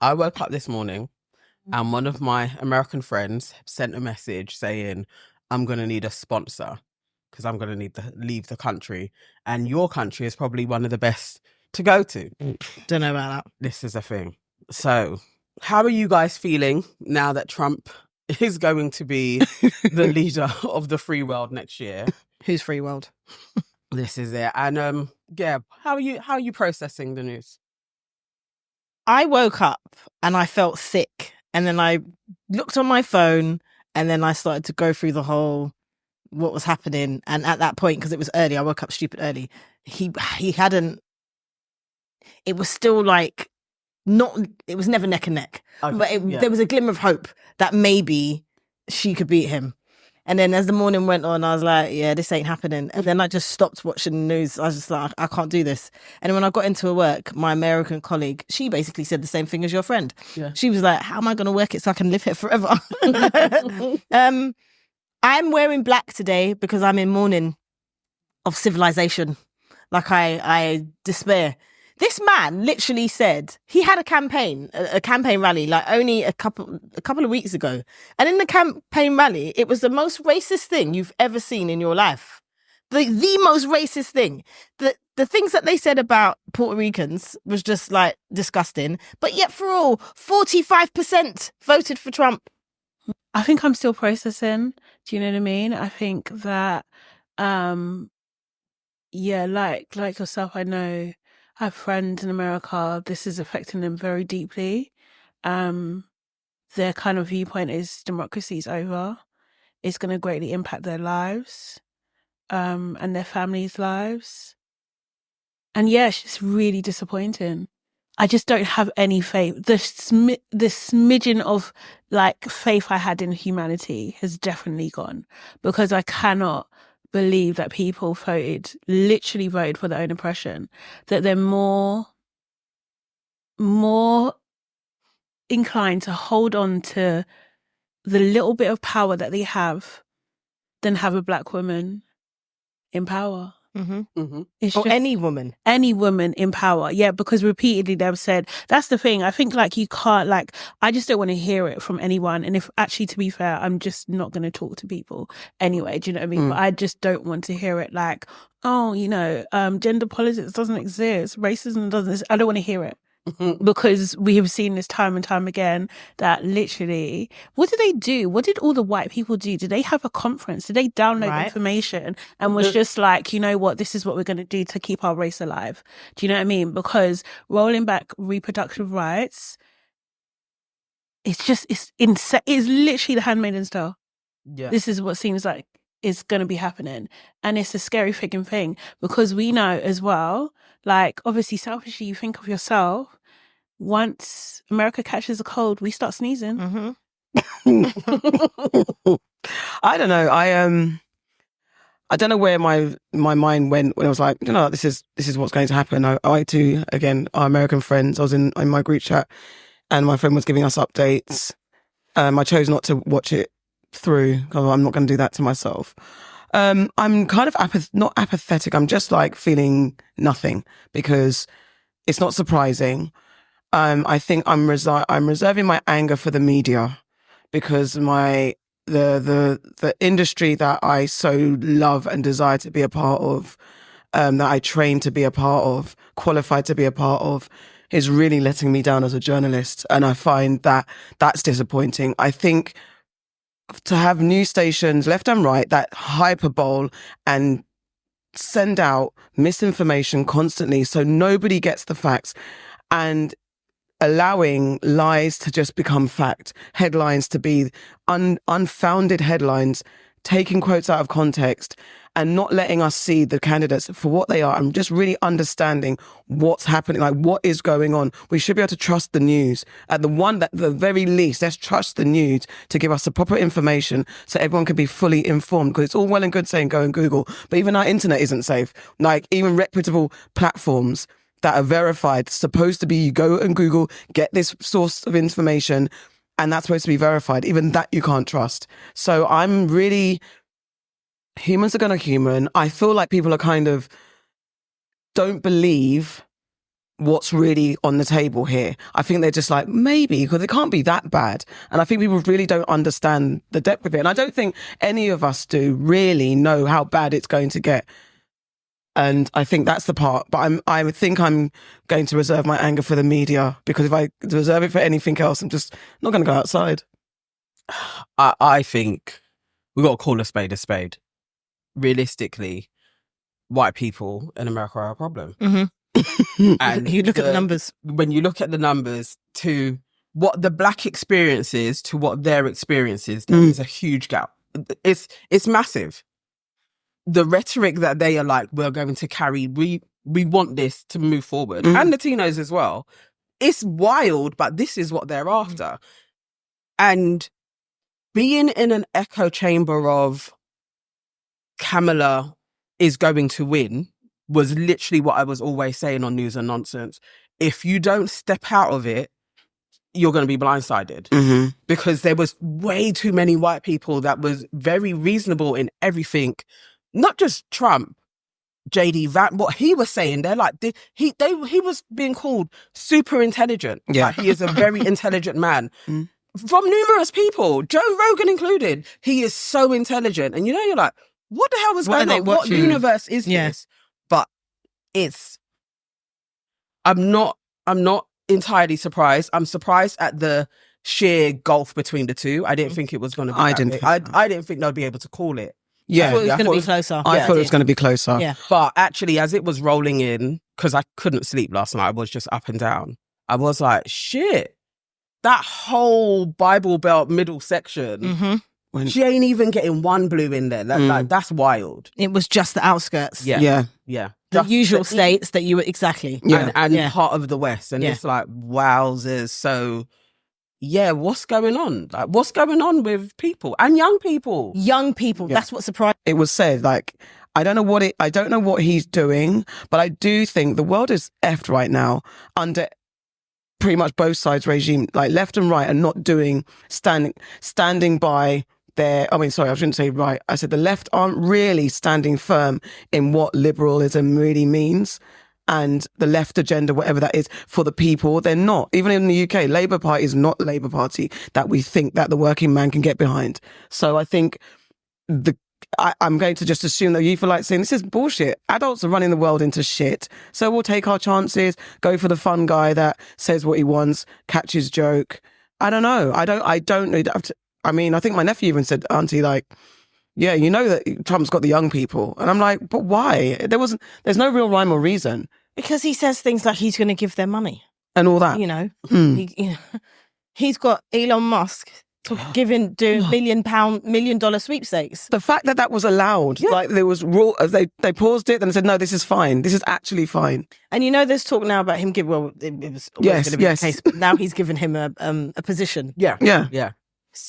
I woke up this morning and one of my American friends sent a message saying, I'm going to need a sponsor because I'm going to need to leave the country. And your country is probably one of the best to go to. Don't know about that. This is a thing. So how are you guys feeling now that Trump is going to be the leader of the free world next year? Who's free world? This is it. And yeah, how are you processing the news? I woke up and I felt sick, and then I looked on my phone, and then I started to go through the whole what was happening. And at that point, because it was early, I woke up stupid early. He hadn't. It was still like not. It was never neck and neck, Okay, but there was a glimmer of hope that maybe she could beat him. And then as the morning went on, I was like, yeah, this ain't happening. And then I just stopped watching the news. I was just like, I can't do this. And when I got into work, my American colleague, she basically said the same thing as your friend. Yeah. She was like, how am I going to work it so I can live here forever? I'm wearing black today because I'm in mourning of civilization. Like I despair. This man literally said he had a campaign rally, like only a couple of weeks ago. And in the campaign rally, it was the most racist thing you've ever seen in your life. The most racist thing. The things that they said about Puerto Ricans was just like disgusting. But yet for all, 45% voted for Trump. I think I'm still processing. Do you know what I mean? I think that, yeah, like yourself, I know I have friends in America. This is affecting them very deeply. Their kind of viewpoint is democracy is over. It's going to greatly impact their lives, and their families' lives. And yeah, it's just really disappointing. I just don't have any faith. The smidgen of like faith I had in humanity has definitely gone, because I cannot believe that people literally voted for their own oppression, that they're more inclined to hold on to the little bit of power that they have than have a black woman in power. Mm-hmm. Mm-hmm. It's Or just any woman. any woman in power. Yeah, because repeatedly they've said, that's the thing. I think like you can't, like, I just don't want to hear it from anyone. And if actually, to be fair, I'm just not going to talk to people anyway. Do you know what I mean? But I just don't want to hear it like, oh, gender politics doesn't exist. Racism doesn't exist. I don't want to hear it. Because we have seen this time and time again that literally, what did they do? What did all the white people do? Did they have a conference? Did they download information and was just like, you know what, this is what we're going to do to keep our race alive? Do you know what I mean? Because rolling back reproductive rights, it's insane. It's literally the Handmaid's Tale. Yeah. This is what seems like is going to be happening. And it's a scary freaking thing, because we know as well, like obviously selfishly you think of yourself, once America catches a cold, we start sneezing. Mm-hmm. I don't know. I don't know where my mind went when I was like, this is what's going to happen. I too, again, our American friends, I was in my group chat and my friend was giving us updates. I chose not to watch it through because I'm not going to do that to myself. I'm kind of not apathetic. I'm just like feeling nothing because it's not surprising. I think I'm reserving my anger for the media because the industry that I so love and desire to be a part of, that I trained to be a part of, qualified to be a part of, is really letting me down as a journalist. And I find that that's disappointing. I think to have news stations left and right that hyperbole and send out misinformation constantly so nobody gets the facts, and allowing lies to just become fact, headlines to be unfounded headlines, taking quotes out of context and not letting us see the candidates for what they are and just really understanding what's happening, like what is going on. We should be able to trust the news. At the very least, let's trust the news to give us the proper information so everyone can be fully informed, because it's all well and good saying go and Google, but even our internet isn't safe. Like even reputable platforms that are verified, supposed to be, you go and Google, get this source of information, and that's supposed to be verified. Even that you can't trust. So I'm really, humans are going to human. I feel like people are kind of don't believe what's really on the table here. I think they're just like, maybe, because it can't be that bad. And I think people really don't understand the depth of it. And I don't think any of us do really know how bad it's going to get. And I think that's the part. But I think I'm going to reserve my anger for the media, because if I reserve it for anything else, I'm just not going to go outside. I think we've got to call a spade a spade. Realistically, white people in America are a problem. Mm-hmm. And you look at the numbers. When you look at the numbers to what the black experience is to what their experience is, there is a huge gap. It's massive. The rhetoric that they are like, we're going to carry, we want this to move forward. And Latinos as well. It's wild, but this is what they're after. And being in an echo chamber of Kamala is going to win was literally what I was always saying on News and Nonsense. If you don't step out of it, you're going to be blindsided. Because there was way too many white people that was very reasonable in everything. Not just Trump, JD Vance, what he was saying, they're like, he was being called super intelligent. Yeah. Like, he is a very intelligent man. From numerous people, Joe Rogan included. He is so intelligent. And you're like, what the hell is going on? What universe is this? But I'm not entirely surprised. I'm surprised at the sheer gulf between the two. I didn't think it was going to be I didn't think they'd be able to call it. I thought it was going to be closer. I thought it was going to be closer. Yeah. But actually, as it was rolling in, because I couldn't sleep last night, I was just up and down. I was like, shit, that whole Bible Belt middle section, she ain't even getting one blue in there. That's wild. It was just the outskirts. Yeah. The Just usual states that you were, exactly. And part of the West. And it's like, wowzers. So... yeah, what's going on? Like, what's going on with people and young people? Young people. That's what surprised. It was said, like, I don't know what he's doing, but I do think the world is effed right now under pretty much both sides regime, like left and right, and not standing by their. I mean, sorry, I shouldn't say right. I said the left aren't really standing firm in what liberalism really means. And the left agenda, whatever that is, for the people, they're not. Even in the UK, Labour Party is not the Labour Party that we think that the working man can get behind. So I think I'm going to just assume that youth are like saying, this is bullshit. Adults are running the world into shit. So we'll take our chances, go for the fun guy that says what he wants, catches joke. I don't know. I don't know. I mean, I think my nephew even said, Auntie, like, yeah, you know that Trump's got the young people. And I'm like, but why? There's no real rhyme or reason. Because he says things like he's going to give them money. And all that. You know, he's got Elon Musk doing $1 million sweepstakes. The fact that was allowed, like there was rule, they paused it and said, no, this is fine. This is actually fine. And you know, there's talk now about him giving, well, it was always going to be the case, but now he's given him a position. Yeah.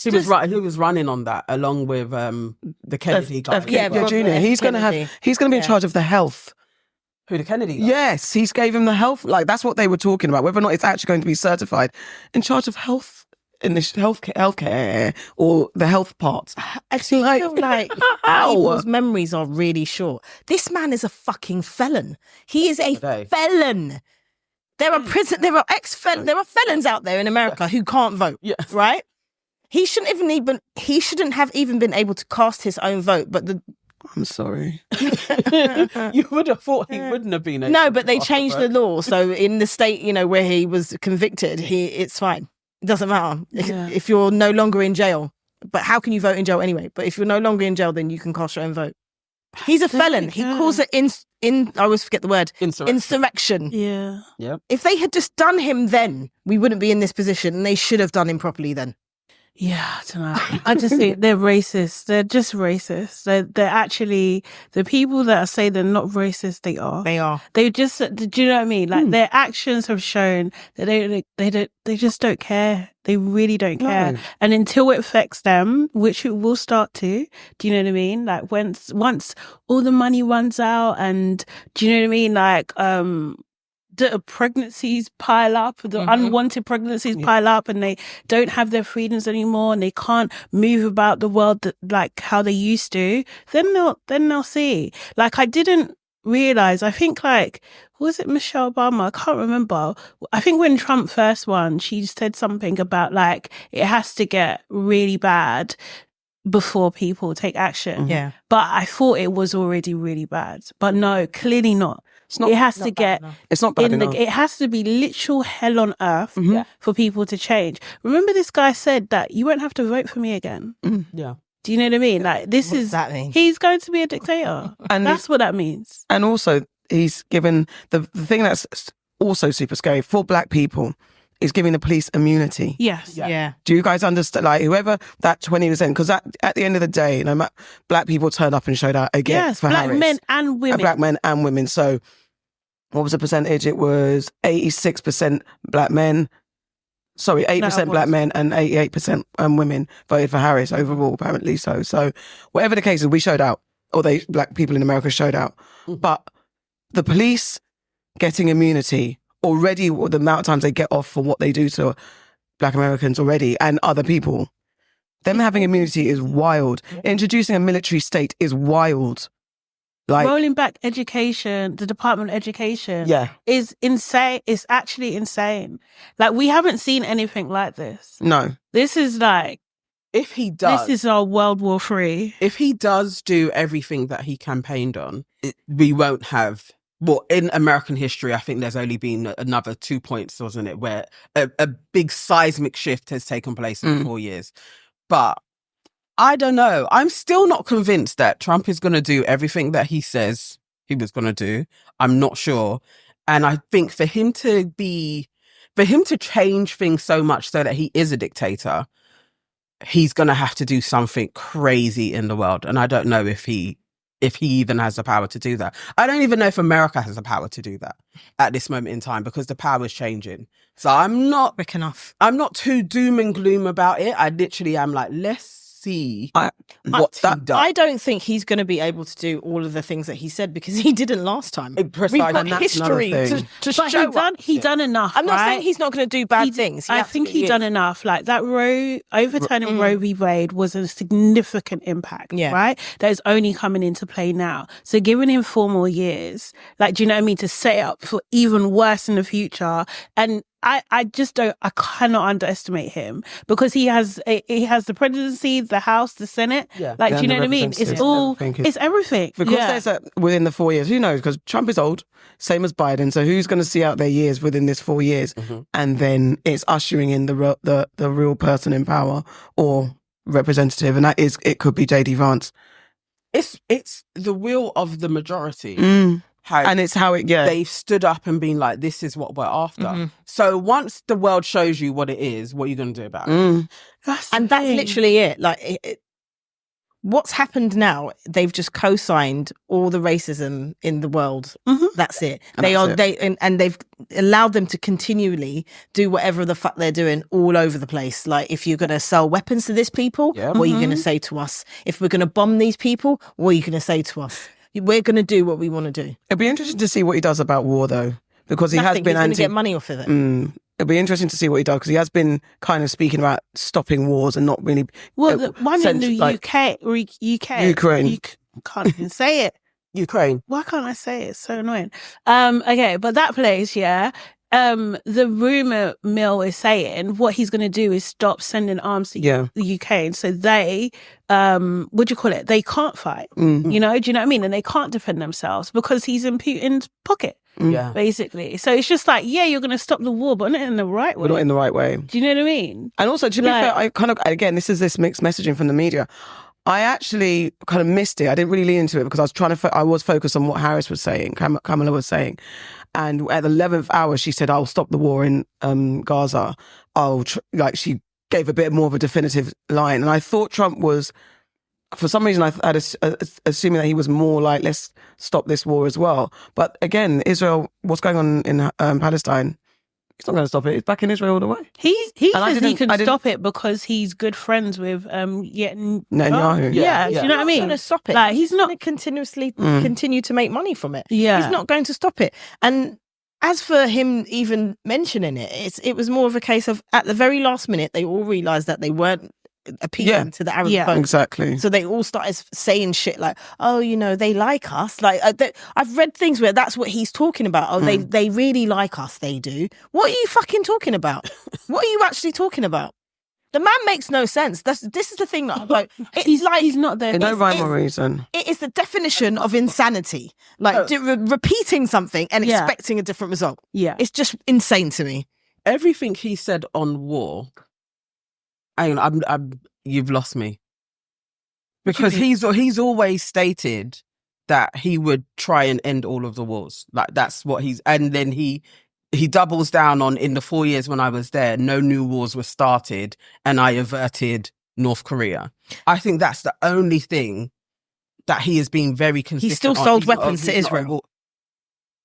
He was running on that along with the Kennedy guy. Junior. He's going to be in charge of the health. Who, the Kennedy guy? Yes, he's gave him the health. Like, that's what they were talking about, whether or not it's actually going to be certified in charge of health, in this healthcare or the health part. I feel like people's memories are really short. This man is a fucking felon. He is a felon. There are felons out there in America who can't vote. Yes. Right? He shouldn't have even been able to cast his own vote, but I'm sorry. You would have thought he wouldn't have been able No, but they changed the law. So in the state, where he was convicted, it's fine. It doesn't matter if you're no longer in jail. But how can you vote in jail anyway? But if you're no longer in jail, then you can cast your own vote. He's a felon. He calls it I always forget the word. Insurrection. Yeah. Yep. If they had just done him then, we wouldn't be in this position, and they should have done him properly then. Yeah, I don't know. I just think they're racist. They're just racist. They're actually, the people that say they're not racist, they are. They are. They just, do you know what I mean? Like their actions have shown that they just don't care. They really don't care. No. And until it affects them, which it will start to, do you know what I mean? Like once all the money runs out and, do you know what I mean? Like, the pregnancies pile up, the unwanted pregnancies pile up, and they don't have their freedoms anymore, and they can't move about the world like how they used to. Then they'll see. Like, I didn't realize. I think, like, was it Michelle Obama? I can't remember. I think when Trump first won, she said something about like it has to get really bad before people take action. Yeah. But I thought it was already really bad. But no, clearly not. It has to get It's not bad enough. it has to be literal hell on earth for people to change. Remember, this guy said that you won't have to vote for me again. Yeah. Do you know what I mean? Like this What is does that mean? he's going to be a dictator, And that's what that means. And also, he's given the thing that's also super scary for black people is giving the police immunity. Yes. Yeah. Do you guys understand? Like, whoever that 20%, because at the end of the day, black people turned up and showed out again. Yes, for black Harris. men and women. Black men and women. So, what was the percentage? It was 86% black men. Sorry, 8% black men and 88% women voted for Harris overall, apparently. So whatever the case is, we showed out, or black people in America showed out. But the police getting immunity already, the amount of times they get off for what they do to black Americans already and other people, them having immunity is wild. Introducing a military state is wild. Like, rolling back education, the Department of Education is insane. It's actually insane. Like, we haven't seen anything like this. No. This is like, If he does, this is our World War III. if he does do everything that he campaigned on, we won't have. Well, in American history, I think there's only been another 2 points, wasn't it, where a big seismic shift has taken place in 4 years. But I don't know. I'm still not convinced that Trump is going to do everything that he says he was going to do. I'm not sure. And I think for him to change things so much so that he is a dictator, he's going to have to do something crazy in the world. And I don't know if he even has the power to do that. I don't even know if America has the power to do that at this moment in time, because the power is changing. So I'm not too doom and gloom about it. I literally am like, let's see what he does. I don't think he's going to be able to do all of the things that he said, because he didn't last time. We've got history to But show he done enough. I'm not right? saying he's not going to do bad things. I think he done enough. Like that overturning Roe v. Wade was a significant impact, right? That is only coming into play now. So giving him 4 more years, like, do you know what I mean? To set it up for even worse in the future. And I cannot underestimate him, because he has the presidency, the House, the Senate. Yeah. Like, do you know what I mean? It's everything. Because there's within the 4 years, who knows? Because Trump is old, same as Biden. So who's going to see out their years within this 4 years? And then it's ushering in the real person in power or representative. And it could be JD Vance. It's the will of the majority. And it's how they've stood up and been like, this is what we're after. So once the world shows you what it is, what are you going to do about it? That's literally it. Like, what's happened now, they've just co-signed all the racism in the world. That's it. And they've allowed them to continually do whatever the fuck they're doing all over the place. Like, if you're going to sell weapons to this people, what are you going to say to us? If we're going to bomb these people, what are you going to say to us? We're going to do what we want to do. It'd be interesting to see what he does about war, though, because He's going to get money off of it. It'd be interesting to see what he does, because he has been kind of speaking about stopping wars and not really. Well, the one in the UK, Ukraine. Can't even say it. Ukraine. Why can't I say it? It's so annoying. Okay, but that place, the rumor mill is saying what he's going to do is stop sending arms to the UK, and so they they can't fight. You know, do you know what I mean? And they can't defend themselves because he's in Putin's pocket. Basically. So it's just like, you're going to stop the war, but not in the right way. We're not in the right way. Do you know what I mean? And also, to be fair, I kind of, again, this is this mixed messaging from the media. I actually kind of missed it. I didn't really lean into it because I was focused on what Harris was saying, Kamala was saying. And at the 11th hour, she said, I'll stop the war in Gaza. She gave a bit more of a definitive line. And I thought Trump was, for some reason, I had assuming that he was more like, let's stop this war as well. But again, Israel, what's going on in Palestine? He's not going to stop it. It's back in Israel all the way. He says he can stop it because he's good friends with Netanyahu. Do you know what I mean? He's not going to stop it. Like, he's not going to continuously continue to make money from it. Yeah. He's not going to stop it. And as for him even mentioning it, it was more of a case of, at the very last minute, they all realised that they weren't appealing to the Arab Yeah. folk. Exactly. So they all started saying shit like, "Oh, you know, they like us." Like I've read things where that's what he's talking about. Oh, they really like us. They do. What are you fucking talking about? What are you actually talking about? The man makes no sense. This is the thing that I'm like. He's not there. No rhyme or reason. It is the definition of insanity. Like repeating something and Yeah. expecting a different result. Yeah. It's just insane to me. Everything he said on war, hang on, you've lost me. Because he's always stated that he would try and end all of the wars. Like that's what and then he doubles down on, in the 4 years when I was there, no new wars were started and I averted North Korea. I think that's the only thing that he has been very consistent. He still on. sold He's not- weapons to he's not- Israel.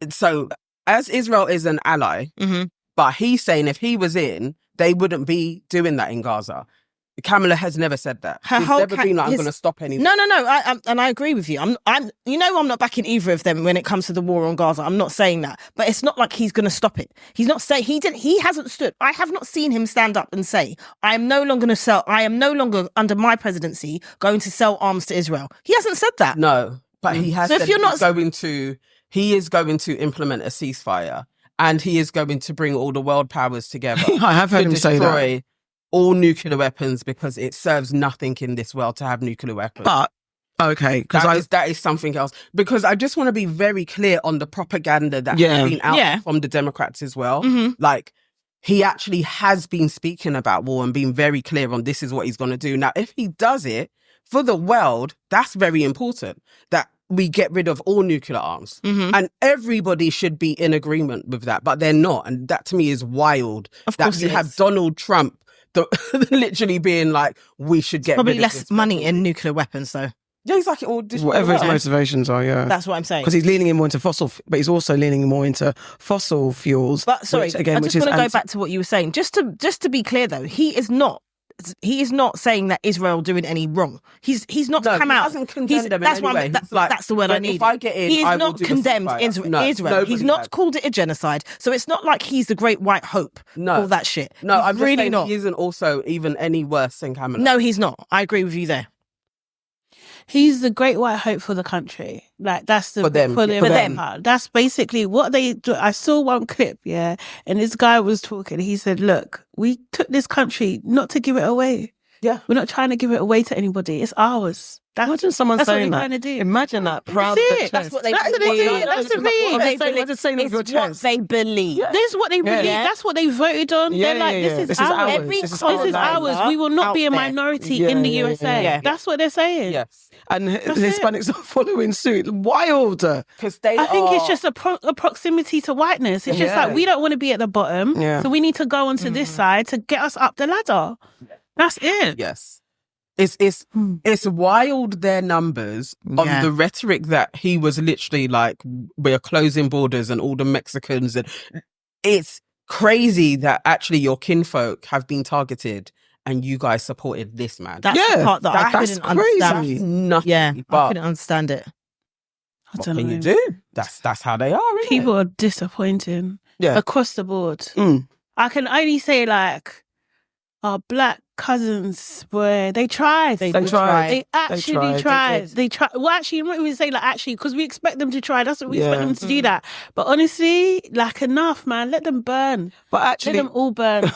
So as Israel is an ally, but he's saying if he was in, they wouldn't be doing that in Gaza. Kamala has never said that. Her He's whole never been like, I'm going to stop anything. No. And I agree with you. I'm not backing either of them when it comes to the war on Gaza. I'm not saying that, but it's not like he's going to stop it. He's not saying he hasn't stood. I have not seen him stand up and say, I am no longer under my presidency going to sell arms to Israel. He hasn't said that. No, but he has So if said you're not- he is going to implement a ceasefire and he is going to bring all the world powers together. I have heard to him say that. destroy all nuclear weapons because it serves nothing in this world to have nuclear weapons. But okay, because that is something else. Because I just want to be very clear on the propaganda that has been out from the Democrats as well. Like, he actually has been speaking about war and being very clear on this is what he's going to do. Now, if he does it for the world, that's very important. That we get rid of all nuclear arms. And everybody should be in agreement with that, but they're not. And that to me is wild. Of that course you it have is. Donald Trump literally being like, we should get Probably rid of less this money weapon. in nuclear weapons, though. Yeah, he's like, it all destroy whatever the his world. motivations are, That's what I'm saying. because he's leaning in more into but he's also leaning more into fossil fuels. But sorry, which, I again, just which want is to go back to what you were saying. Just to be clear, though, he is not saying that Israel doing any wrong. He's not No, come he out. hasn't condemned them in That's any why way. that's, He's like, that's the word I but need. if I get in, he I is will not do the condemned ceasefire. No, Israel. nobody He's not has. called it a genocide. So it's not like he's the great white hope. No. All that shit. No, He's I'm just really saying not. he isn't also even any worse than Kamala. No, he's not. I agree with you there. He's the great white hope for the country. Like that's the For them. for For them. them. That's basically what they do. I saw one clip, and this guy was talking. He said, "Look, we took this country not to give it away. Yeah. We're not trying to give it away to anybody. It's ours." Imagine someone that's what saying they're that. trying to do. Imagine that. Proud That's of their it. That's chest. what they That's what they believe. do. That's the thing. Imagine saying it with your It's what chest. they believe. This is what they believe. Yeah. That's what they voted on. Yeah, They're like, yeah, yeah. this is ours. Every This is This is land. ours. We will not be a out there. minority Yeah, in the yeah, USA. yeah. That's what they're saying. Yes. And the it. Hispanics are following suit. Wild. Because they I think it's are- just a proximity to whiteness. It's just Yeah. like we don't want to be at the bottom, Yeah. so we need to go onto this side to get us up the ladder. That's it. Yes. It's wild, their numbers on Yeah. the rhetoric that he was literally like, we're closing borders and all the Mexicans. And it's crazy that actually your kinfolk have been targeted and you guys supported this man. That's Yeah, the part that I that's couldn't crazy. understand. Nothing. Yeah, I but couldn't understand it. I what don't can know. you do? That's how they are, isn't People it? are disappointing Yeah. across the board. Mm. I can only say like our black cousins, boy, they tried. They tried. They actually tried. tried. They tried. Well, actually, I'm not even say like actually because we expect them to try. That's what we expect Yeah. them to do that. But honestly, like enough, man. Let them burn. But Let actually, them all burn.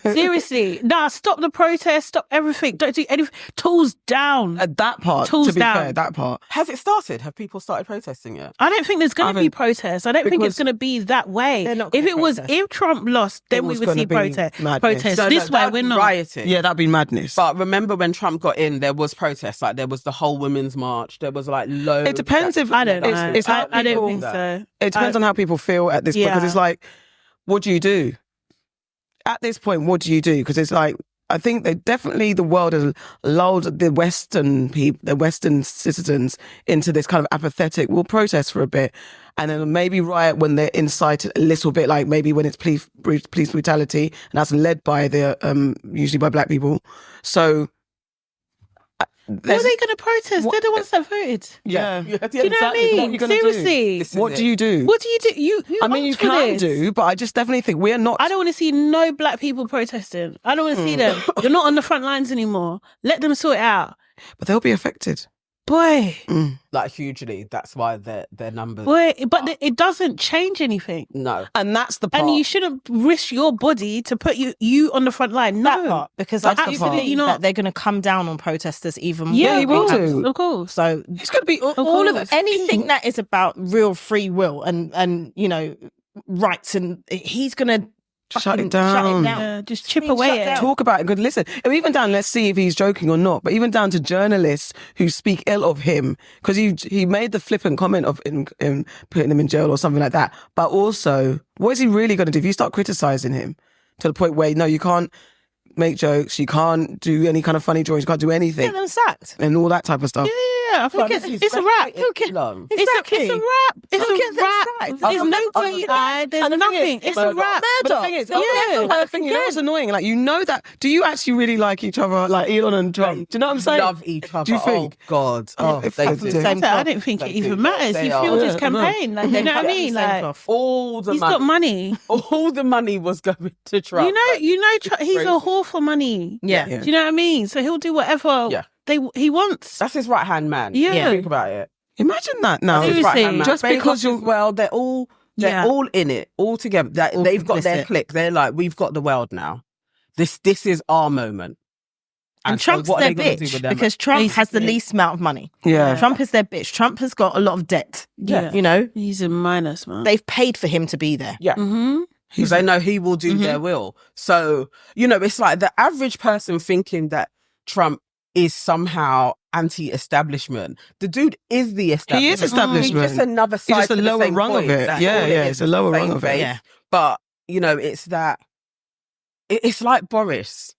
Seriously, nah. Stop the protest. Stop everything. Don't do anything. Tools down. at that part, Tools to be down. fair, that part. Has it started? Have people started protesting yet? I don't think there's going to be protests. I don't think it's because going to be that way. They're not If gonna it was, protest. if Trump lost, then we was would gonna see be protests. madness. This way, that'd we're be not. rioting. Yeah, that'd be madness. But remember when Trump got in, there was protests. Like there was the whole women's march. There was like loads. It depends if I don't know. It's how I don't people- think so. It depends on how people feel at this point. Because Yeah. it's like, what do you do? At this point, what do you do? Because it's like, I think that definitely the world has lulled the Western people, the Western citizens into this kind of apathetic, we'll protest for a bit and then maybe riot when they're incited a little bit, like maybe when it's police brutality, and that's led by usually by black people. So What are they going to protest? They're the ones that voted. Yeah. Do you know what I mean? Seriously. What do you do? What do you do? You I mean, you opt for can this. do, but I just definitely think we're not. I don't want to see no black people protesting. I don't want to see them. You're not on the front lines anymore. Let them sort it out. But they'll be affected. Boy. Like hugely. That's why their numbers. Boy. But it doesn't change anything. No. And that's the part. And you shouldn't risk your body to put you on the front line. No. That part, because I That's the do part. believe that they're going to come down on protesters even more. Yeah, he will do. Of course. So It's going to be all of course. anything that is about real free will and rights, and he's going to Shut it down. Yeah, just chip Being away shut at it. down. talk about it. Good, listen. Even down, let's see if he's joking or not. But even down to journalists who speak ill of him because he made the flippant comment of in putting him in jail or something like that. But also, what is he really going to do if you start criticizing him to the point where no, you can't make jokes, you can't do any kind of funny drawings, you can't do anything, get them sacked. and all that type of stuff. Yeah, I think it's a wrap. Exactly. It's a wrap. It's Look at a them wrap. sides. There's I'm no not saying DI. that. There's And the thing nothing. is, It's a wrap. But the thing is, Yeah. the thing, you know what's annoying? Like, you know that. Do you actually really like each other, like Elon and Trump? Do you know what I'm saying? Love each other. Do you think? Oh God. Oh, if they I do. do. Same I cloth. don't think it They even do. matters. They He are. fueled his Yeah, campaign. Like, you know what I mean? Same Like, cloth. All the he's money. got money. All the money was going to Trump. He's crazy. a whore for money. Yeah. Yeah. Do you know what I mean? So he'll do whatever Yeah. he wants. That's his right hand man. Yeah. Think about it. Imagine that now. That's his Seriously. right-hand man. Just because Bezos you're- as well, they're all in it, all together. All They've got their complicit. clique. They're like, we've got the world now. This is our moment. And so Trump's what are their they gonna do bitch with them? because Trump has the Basically. least amount of money. Yeah. Trump is their bitch. Trump has got a lot of debt. Yeah. You know, He's a minus, man. they've paid for him to be there. Yeah. Mm-hmm. Because they know he will do their will. So, it's like the average person thinking that Trump is somehow anti-establishment. The dude is the establishment. He is establishment. He's just another side. He's just a to the lower same rung of coin. it. That's Yeah, all yeah, is. it's a lower Same rung of it. face. Yeah. But, it's that, it's like Boris.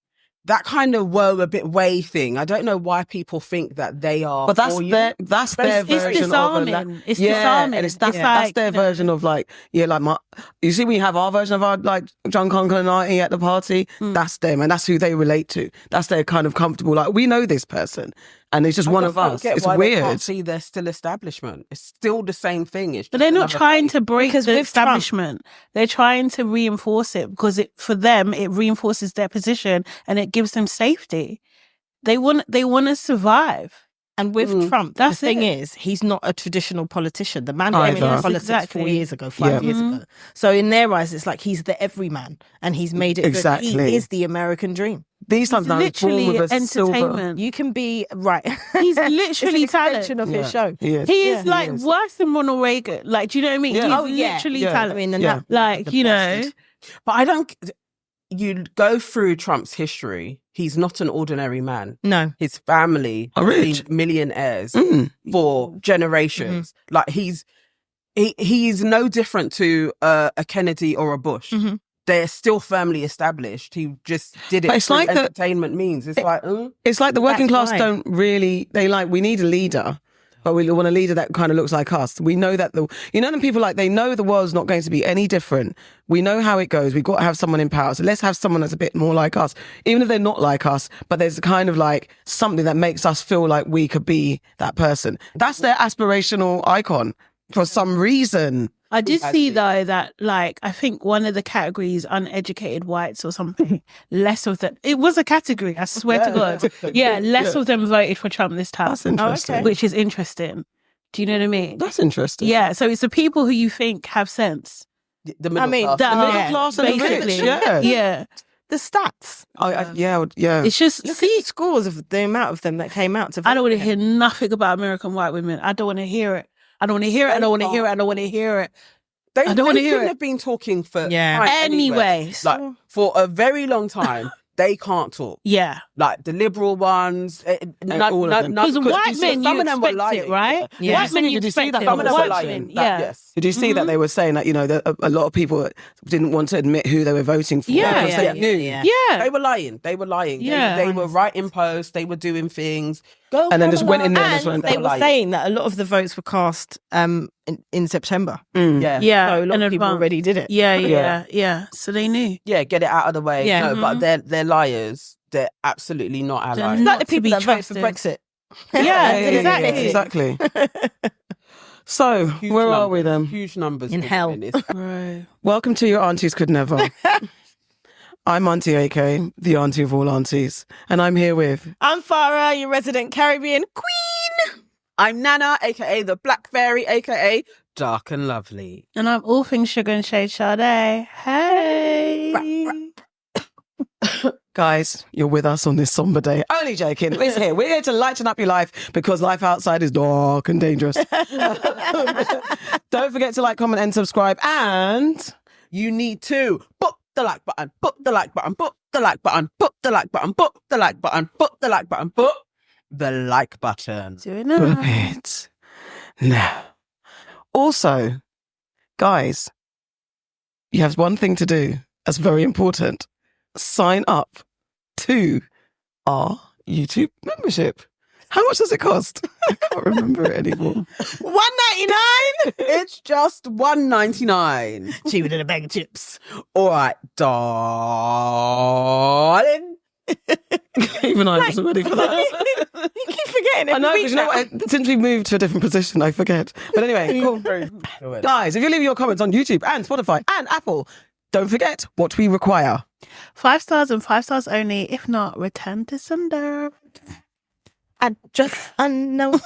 That kind of woe a bit way thing. I don't know why people think that they are. But that's for you. their It's version disarming. of a It's yeah, disarming. and that's It's that's like, their version of like you see we have our version of our like drunk uncle and auntie at the party. That's them, and that's who they relate to. That's their kind of comfortable. Like we know this person, and it's just one of don't us. get It's why they can't weird. see they're still establishment. It's still the same thing. It's But they're just not another trying face. to break Because the with Trump- establishment. They're trying to reinforce it because for them it reinforces their position and it gives them safety. They want to survive. And with Trump, That's the thing it. is, he's not a traditional politician. The man came into Either. politics Exactly. 4 years ago, 5 Yeah. years ago. So in their eyes, it's like he's the everyman, and he's made it good. Exactly. He is the American dream. These times now it's born Literally with a silver. entertainment. You can be right. He's It's literally an extension talent. of his show. He is. He is Yeah, like he is. worse than Ronald Reagan. Like, do you know what I mean? Yeah. He's Oh, yeah. literally Yeah. talent. I mean, and Yeah. that, Like, the you know, bastard. But you go through Trump's history. He's not an ordinary man. No. His family Are have rich. been millionaires Mm. for generations. Like he's no different to a Kennedy or a Bush. Mhm. They're still firmly established. He just did it But it's through like the- entertainment means. It's like, It's like the working That's class right. don't really. They like we need a leader, but we want a leader that kind of looks like us. We know that the people like they know the world's not going to be any different. We know how it goes. We've got to have someone in power. So let's have someone that's a bit more like us, even if they're not like us. But there's kind of like something that makes us feel like we could be that person. That's their aspirational icon for some reason. I did see though that like I think one of the categories uneducated whites or something, less of them. It was a category. I swear to God. Yeah, less of them voted for Trump this time. That's interesting. Which is interesting. Do you know what I mean? That's interesting. Yeah. So it's the people who you think have sense. the middle mean, class. that The middle are class and the rich. basically. Yeah. Yeah. The stats. Yeah. It's just Look at the scores of the amount of them that came out to vote. I don't want to for hear him. nothing about American white women. I don't want to hear it. I don't want to hear it. I don't want to hear it. I don't want to hear it. They I don't wanna hear shouldn't it. have been talking for Yeah. time Anyway. Like for a very long time, they can't talk. Yeah. Like the liberal ones, all of them. Because white you men, see, some you of them were expect it, lying. right? Yeah. White men, you Did you see expect that? it. Some of them were White lying. men, That- yeah. yes. Did you see that they were saying that that a lot of people didn't want to admit who they were voting for Yeah, because yeah, they knew. Yeah. They were lying. They were lying. Yeah. They were writing posts. They were doing things. And then just went in there and just And went. they were lying. saying that a lot of the votes were cast in September. Mm. Yeah. Yeah. So a lot in of people advance. already did it. Yeah. So they knew. Yeah, get it out of the way. Yeah. No, but they're liars. They're absolutely not They're allies. It's not like the to be people that voted for trusted. Brexit. Yeah, exactly. So, Huge where are numbers, we then? Huge numbers. In for hell. women. It's- Right. Welcome to Your Aunties Could Never. I'm Auntie AK, the auntie of all aunties, and I'm here with... I'm Farrah, your resident Caribbean queen. I'm Nana, aka the Black Fairy, aka Dark and Lovely. And I'm all things sugar and shade Sade. Hey. Guys, you're with us on this somber day. Only joking. We're here. We're here to lighten up your life because life outside is dark and dangerous. Don't forget to like, comment, and subscribe. And You need to put the like button, put the like button, put the like button, put the like button, put the like button, put the like button, put the like button. Do it book now. it now. Also, guys, you have one thing to do that's very important. Sign up to our YouTube membership. How much does it cost? I can't remember it anymore. $1.99. It's just $1.99. Cheaper than a bag of chips. All right, darling. Even I wasn't ready for that. You keep forgetting. I know, every because week you know now. what? Since we moved to a different position, I forget. But anyway, cool. Guys, if you leave your comments on YouTube and Spotify and Apple, don't forget what we require. 5 stars and 5 stars only. If not, return to sender. I just unknown.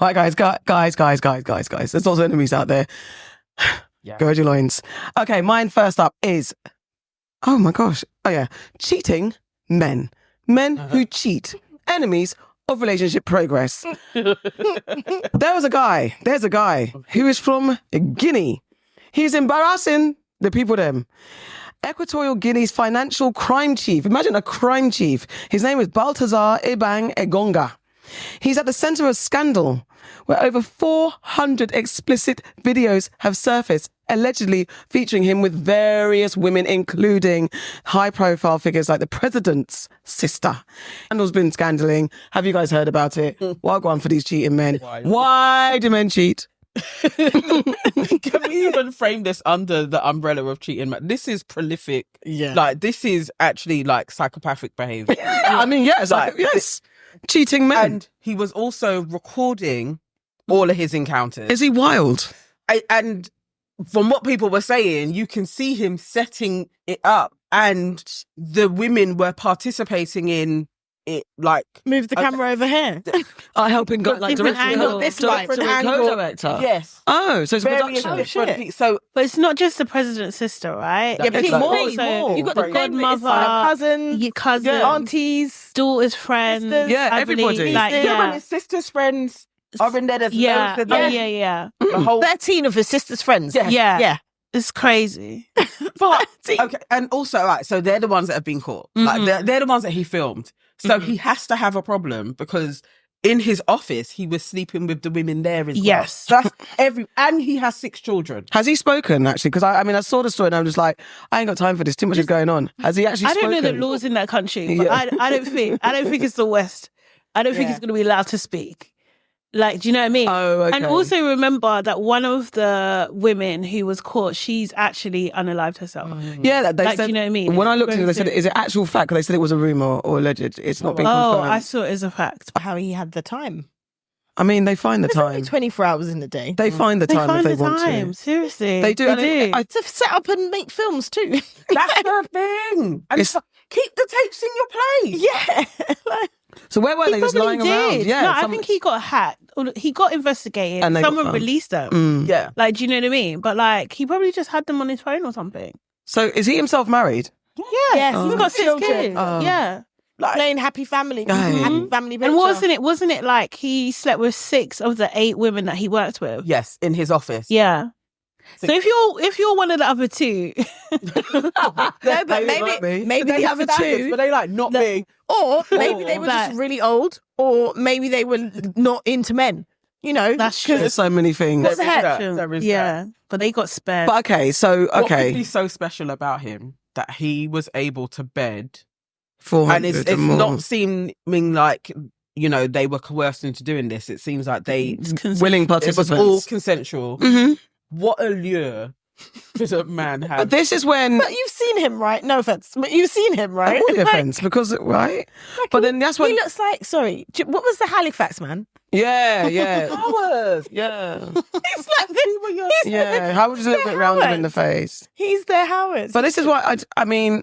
All right, guys. There's also enemies out there. Yeah. Gird your loins. Okay, mine first up is, oh my gosh. Oh yeah. Cheating men. Men who cheat. Enemies of relationship progress. There's a guy who is from Guinea. He's embarrassing the people them. Equatorial Guinea's financial crime chief. Imagine a crime chief. His name is Baltazar Ibang Egonga. He's at the center of a scandal where over 400 explicit videos have surfaced, allegedly featuring him with various women, including high-profile figures like the president's sister. Scandal's been scandaling. Have you guys heard about it? Why go on for these cheating men? Why do men cheat? Can we even frame this under the umbrella of cheating? This is prolific. Yeah. Like, this is actually like psychopathic behavior. I mean, yes, Like, yes. Cheating men. And he was also recording all of his encounters. Is he wild? And from what people were saying, you can see him setting it up, and the women were participating in it. Like, Move the camera over here. I helping go like different director, angles. This light. director, Different angle. co-director. yes, Oh, so it's a various production. different. So But it's not just the president's sister, right? Yeah, Yeah, but It's it's like- more. So You've got the Crazy. godmother, Godmother, cousin, your cousin, aunties. daughter's friend, Sisters. Yeah, I everybody. believe, Like, Yeah. some of yeah. his sister's friends are in there. There's Yeah, loads of yeah, them. yeah, yeah. The whole 13 of his sister's friends. Yeah. Yeah. Yeah. It's crazy. But okay, and also, right, so they're the ones that have been caught. Like, Mhm. they're the ones that he filmed. So he has to have a problem because in his office he was sleeping with the women there as Yes. well. That's and he has 6 children. Has he spoken actually? Because I mean, I saw the story and I'm just like, I ain't got time for this. Too much is going on. Has he actually I don't spoken? know the laws in that country, but Yeah. I don't think it's the West. I don't think Yeah. it's going to be allowed to speak. Like, do you know what I mean? Oh, okay. And also remember that one of the women who was caught, she's actually unalived herself. Yeah, they Like, said. do you know what I mean? When I It's looked into it, they said, very is it actual fact? 'Cause they said it was a rumor or alleged. It's not been Oh, confirmed. I saw it as a fact. How he had the time. I mean, they find the There's only time. 24 hours in the day. They find the They time find if they the want time. to. Seriously. They do. They and do. I- To set up and make films too. That's the thing. And It's- so keep the tapes in your place. Yeah. Like, So where were He they? Just probably lying around? did. Yeah. No, I some- think he got hacked. Or he got investigated. And they got Someone found. released them. Mm. Yeah. Like, do you know what I mean? But like, he probably just had them on his phone or something. So is he himself married? Yeah, Yes, he's he's got 6 children. kids. Oh. Yeah, Like, playing Happy Family. Guys. Happy Family and picture. wasn't it like he slept with 6 of the 8 women that he worked with? yes, in his office. Yeah. So if you're one of the other 2, No, but maybe They the have other standards, 2, but they like not me. or maybe they were But- just really old, or maybe they were not into men. You know, That's true. There's so many things. What the heck? There is yeah, but they got spared. But okay, so What would be okay, so special about him that he was able to bed, 400 and it's more. not seeming like, you know, they were coerced into doing this. It seems like they It's consent- willing it was all participants. consensual. Mhm. What a lure does a man have? But this is when but you've seen seen him, right? No offense, but you've seen him, right? All the offense, because right. But then that's when he looks like. Sorry, what was the Halifax man? yeah. Howard. Yeah. It's like Yeah. Howard was a little bit rounder in the face. He's their Howard. But this is why I mean.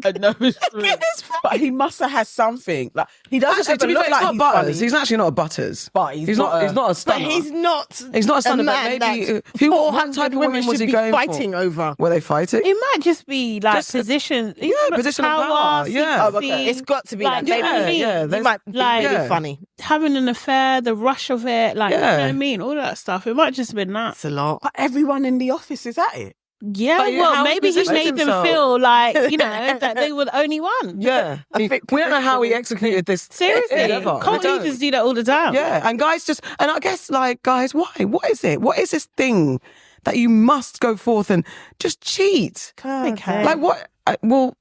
I know it's true. But he must have had something. Like he doesn't Actually, to be look fair, like it's he's not Butters. funny. He's actually not a Butters. But he's not He's not a But stunner. he's not. He's not a stunner. But man maybe that what type of women was he going fighting for? over? Were they fighting? It might just be like Just- position. position of power, yeah. secrecy, Oh, okay. It's got to be Like, like, yeah, maybe yeah, he there's- might like- be yeah. funny. having an affair, the rush of it, like you know Yeah. what I mean, all that stuff. It might just have been that. It's a lot. But everyone in the office is at it. Yeah, But well, how maybe he positioned made them himself. feel like that they were the only one. Yeah. We don't know how he executed this. Seriously, ever. We can't don't. you just do that all the time? Yeah, and guys and I guess like guys, why? What is it? What is this thing that you must go forth and just cheat? Okay. Like what? Well,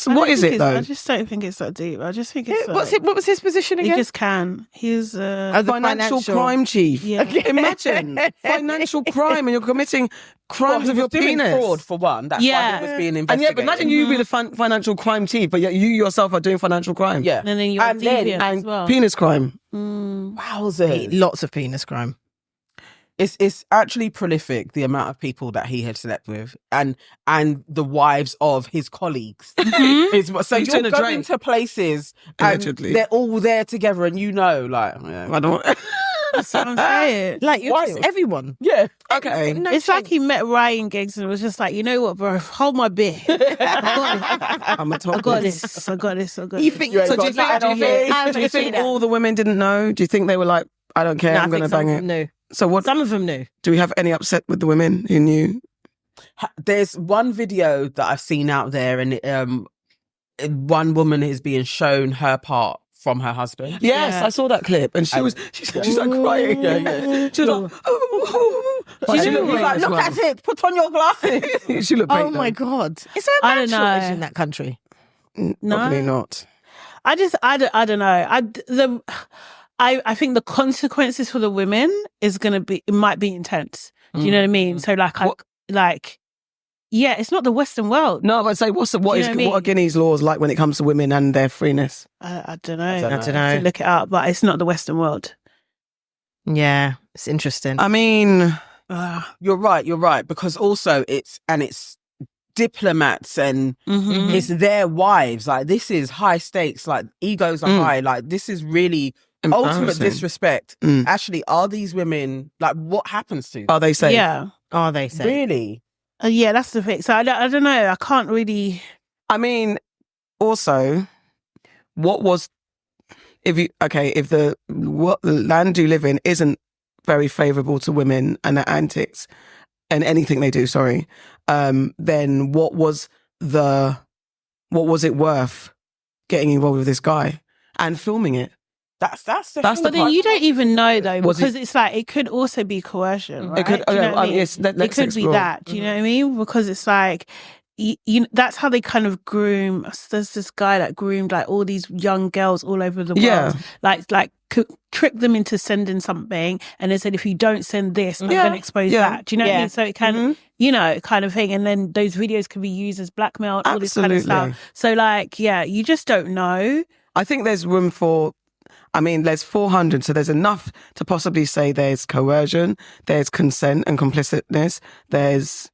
what is it though? I just don't think it's that deep. I just think it's What was his position He again? just can. He's the Financial crime chief. Yeah. Imagine financial crime and you're committing crimes Well, of he your was doing penis. fraud for one. That's Yeah. why he was being And investigated. but imagine you be the financial crime chief, but yet you yourself are doing financial crime. Yeah. And then you're And then- deviant as And well. penis crime. Wowzers. Lots of penis crime. It's actually prolific, the amount of people that he had slept with and the wives of his colleagues. So He's you're doing a going drink. to places and Allegedly. they're all there together and I don't. That's what I'm saying. Like you're just Wild. everyone. Yeah. Okay. No It's like shame. he met Ryan Giggs and was just like, you know what, bro? Hold my beer. I'm a top. I got this. I got this. I got You this. think You ain't So do you got think, nothing on me. do you think all the women didn't know? Do you think they were like, I don't care, No, I I'm going to think some bang of it? them knew. So what? Some of them knew. Do we have any upset with the women who knew? There's one video that I've seen out there and one woman is being shown her part from her husband. Yes, Yeah. I saw that clip, and she's like crying. Yeah. She was like, She was like, look at it, put on your glasses. She looked. Oh my God. Is there a I man don't shortage know. in that country? Probably not. I don't know. I think the consequences for the women is gonna be, it might be intense. Do you know what I mean? So yeah, it's not the Western world. No, but say what you know what I mean? are Guinea's laws like when it comes to women and their freeness? I don't know. I don't I have to look it up, but it's not the Western world. Yeah, it's interesting. I mean, You're right, because also it's diplomats and Mm-hmm. it's their wives. Like this is high stakes, like egos are high. Like this is really ultimate embarrassing. disrespect. Mm. Actually, are these women like what happens to them? Are they safe? Yeah. Are they say? Really? Yeah, that's the thing. So I don't know. I can't really. I mean, also, what was if the land you live in isn't very favourable to women and their antics and anything they do, then what was it worth getting involved with this guy and filming it? That's the That's thing. But then you don't even know though, Was because it's like it could also be coercion. Right? It could. Do you know what I mean? Yes, It let's could explore. be that. Do you know what I mean? Because it's like, that's how they kind of groom. There's this guy that groomed like all these young girls all over the world. Yeah. Like trick them into sending something, and they said, if you don't send this, I'm going to expose that. Do you know what I Yeah. mean? So it can, kind of thing. And then those videos can be used as blackmail, all this kind of Absolutely. stuff. So like, yeah, you just don't know. I think there's room for. I mean, there's 400, so there's enough to possibly say there's coercion, there's consent and complicitness, there's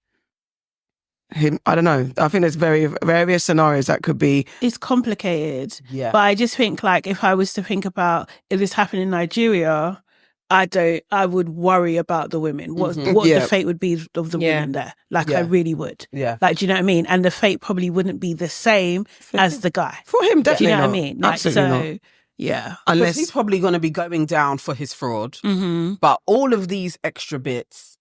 him. I don't know. I think there's various scenarios that could be. It's complicated. Yeah. But I just think like if I was to think about if this happened in Nigeria, I would worry about the women. What Yeah. the fate would be of the women there. Like I Yeah. really would. Yeah. Like, do you know what I mean? And the fate probably wouldn't be the same as the guy. For him, Do definitely you know not. what I mean? Like, Absolutely not. yeah. Because Unless he's probably going to be going down for his fraud. Mm-hmm. But all of these extra bits,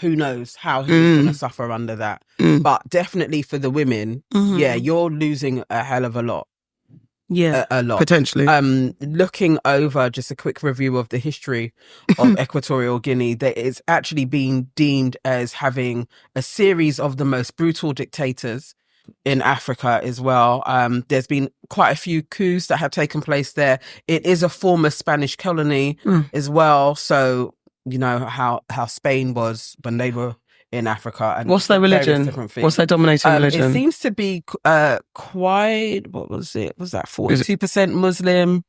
who knows how he's going to suffer under that. But definitely for the women, yeah, you're losing a hell of a lot. Yeah. A lot. potentially. Looking over just a quick review of the history of Equatorial Guinea, that it's actually been deemed as having a series of the most brutal dictators in Africa as well. There's been quite a few coups that have taken place there. It is a former Spanish colony as well. So you know, how Spain was when they were in Africa. And What's their various religion? different things. What's their dominating religion? It seems to be quite, what was it? Was that 42% Muslim?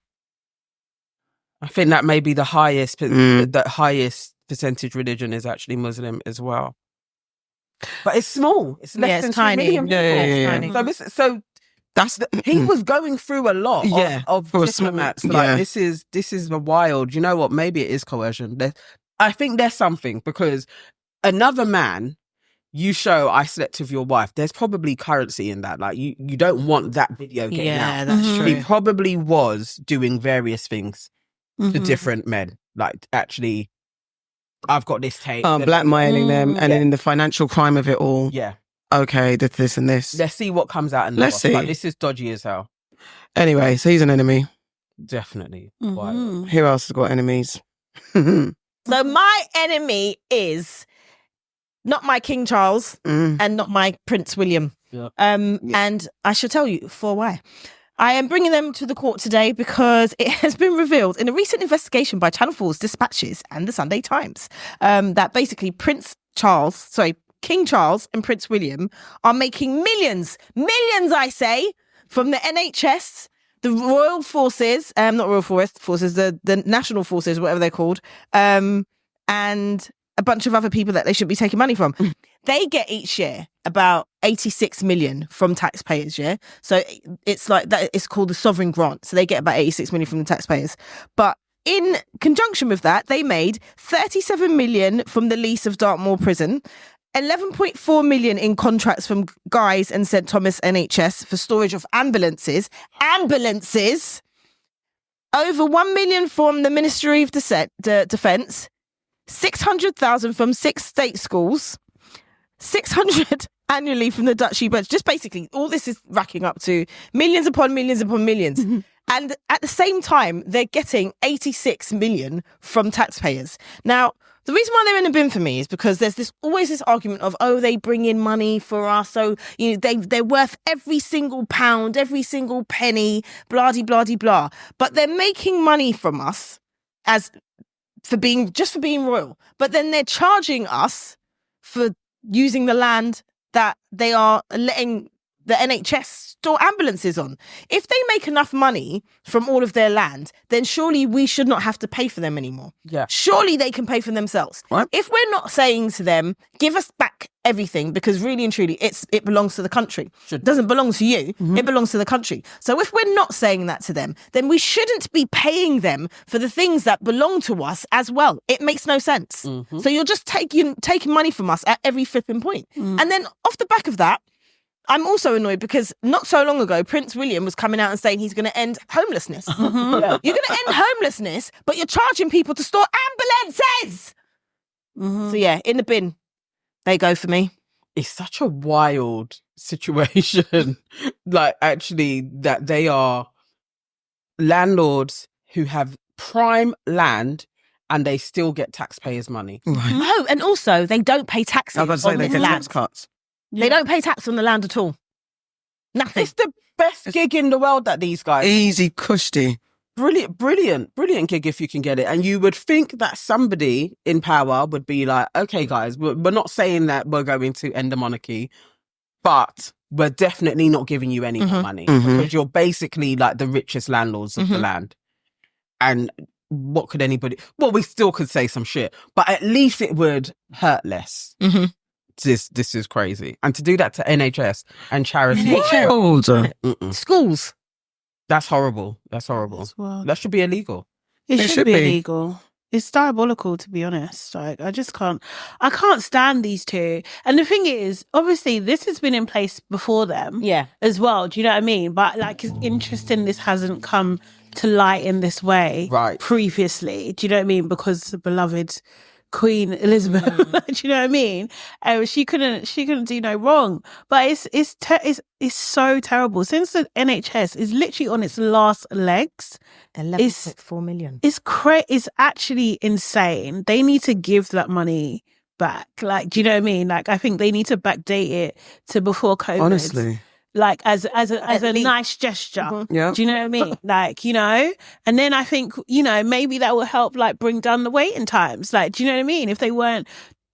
I think that may be the highest, the highest percentage religion is actually Muslim as well. But it's small. It's less than 2 million people. Yeah. So that's he was going through a lot of diplomats. This is a wild. You know what? Maybe it is coercion. I think there's something, because another man, you show I slept with your wife, there's probably currency in that. Like you don't want that video getting out. Yeah, that's true. He probably was doing various things to different men. Like, actually, I've got this tape. Blackmailing them, and then the financial crime of it all. Yeah. Okay, this and this. Let's see what comes out. Let's see. Like, this is dodgy as hell. Anyway, so he's an enemy. Definitely. Mm-hmm. Who else has got enemies? So my enemy is not my King Charles and not my Prince William. Yeah. And I shall tell you for why. I am bringing them to the court today because it has been revealed in a recent investigation by Channel 4's Dispatches and the Sunday Times that basically King Charles and Prince William are making millions, I say, from the NHS, the Royal Forces, not Royal Forces, the National Forces, whatever they're called, and a bunch of other people that they should be taking money from. They get each year about 86 million from taxpayers, yeah? So it's like that. It's called the sovereign grant. So they get about 86 million from the taxpayers. But in conjunction with that, they made 37 million from the lease of Dartmoor Prison, 11.4 million in contracts from Guy's and St Thomas NHS for storage of ambulances, over 1 million from the Ministry of Defence, 600,000 from 6 state schools, 600 annually from the Duchy Bench. Just basically, all this is racking up to millions upon millions upon millions. And at the same time, they're getting 86 million from taxpayers. Now, the reason why they're in the bin for me is because there's always this argument of, oh, they bring in money for us, so you know they're worth every single pound, every single penny, blah de blah de blah. But they're making money from us for being royal. But then they're charging us for using the land that they are letting the NHS store ambulances on. If they make enough money from all of their land, then surely we should not have to pay for them anymore. Yeah. Surely they can pay for themselves. Right. If we're not saying to them, give us back everything, because really and truly it belongs to the country. It doesn't belong to you. It belongs to the country. So if we're not saying that to them, then we shouldn't be paying them for the things that belong to us as well. It makes no sense. So you're just taking money from us at every flipping point. And then off the back of that, I'm also annoyed because not so long ago, Prince William was coming out and saying he's going to end homelessness. You're going to end homelessness, but you're charging people to store ambulances. So yeah, in the bin, they go for me. It's such a wild situation. Like, actually, that they are landlords who have prime land and they still get taxpayers' money. Oh, and also they don't pay taxes. I was going to say on they the get land. tax cuts. They don't pay tax on the land at all. Nothing. It's the best gig in the world that these guys. Easy cushy. Brilliant gig if you can get it. And you would think that somebody in power would be like, okay, guys, we're not saying that we're going to end the monarchy, but we're definitely not giving you any more money because you're basically like the richest landlords of the land. And what could anybody... Well, we still could say some shit, but at least it would hurt less. This is crazy. And to do that to NHS and charity. Schools. That's horrible. That should be illegal. It should be illegal. It's diabolical, to be honest. Like, I can't stand these two. And the thing is, obviously, this has been in place before them as well. Do you know what I mean? But like, it's interesting this hasn't come to light in this way previously. Do you know what I mean? Because the beloved Queen Elizabeth, do you know what I mean? She couldn't do no wrong. But it's so terrible. Since the NHS is literally on its last legs, 11.4 million. It's actually insane. They need to give that money back. Like, do you know what I mean? Like, I think they need to backdate it to before COVID. Honestly. like as a least. nice gesture. Yeah. Do you know what I mean? Like, you know, and then I think, you know, maybe that will help like bring down the waiting times. Like, do you know what I mean? If they weren't,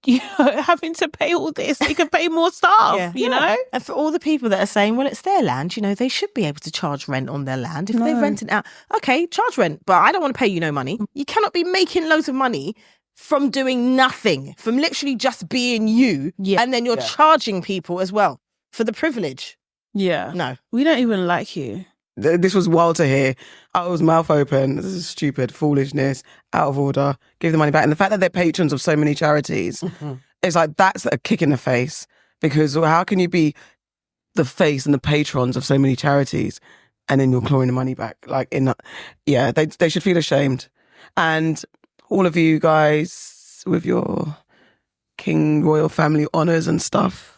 you know, having to pay all this, they could pay more staff, you know? And for all the people that are saying, well, it's their land, you know, they should be able to charge rent on their land. If they're renting out, okay, charge rent, but I don't want to pay you no money. You cannot be making loads of money from doing nothing, from literally just being you. Yeah. And then you're charging people as well for the privilege. Yeah. No. We don't even like you. This was wild to hear. I was mouth open. This is stupid, foolishness, out of order. Give the money back. And the fact that they're patrons of so many charities, it's like that's a kick in the face. Because how can you be the face and the patrons of so many charities, and then you're clawing the money back? Like they should feel ashamed. And all of you guys with your King Royal family honours and stuff.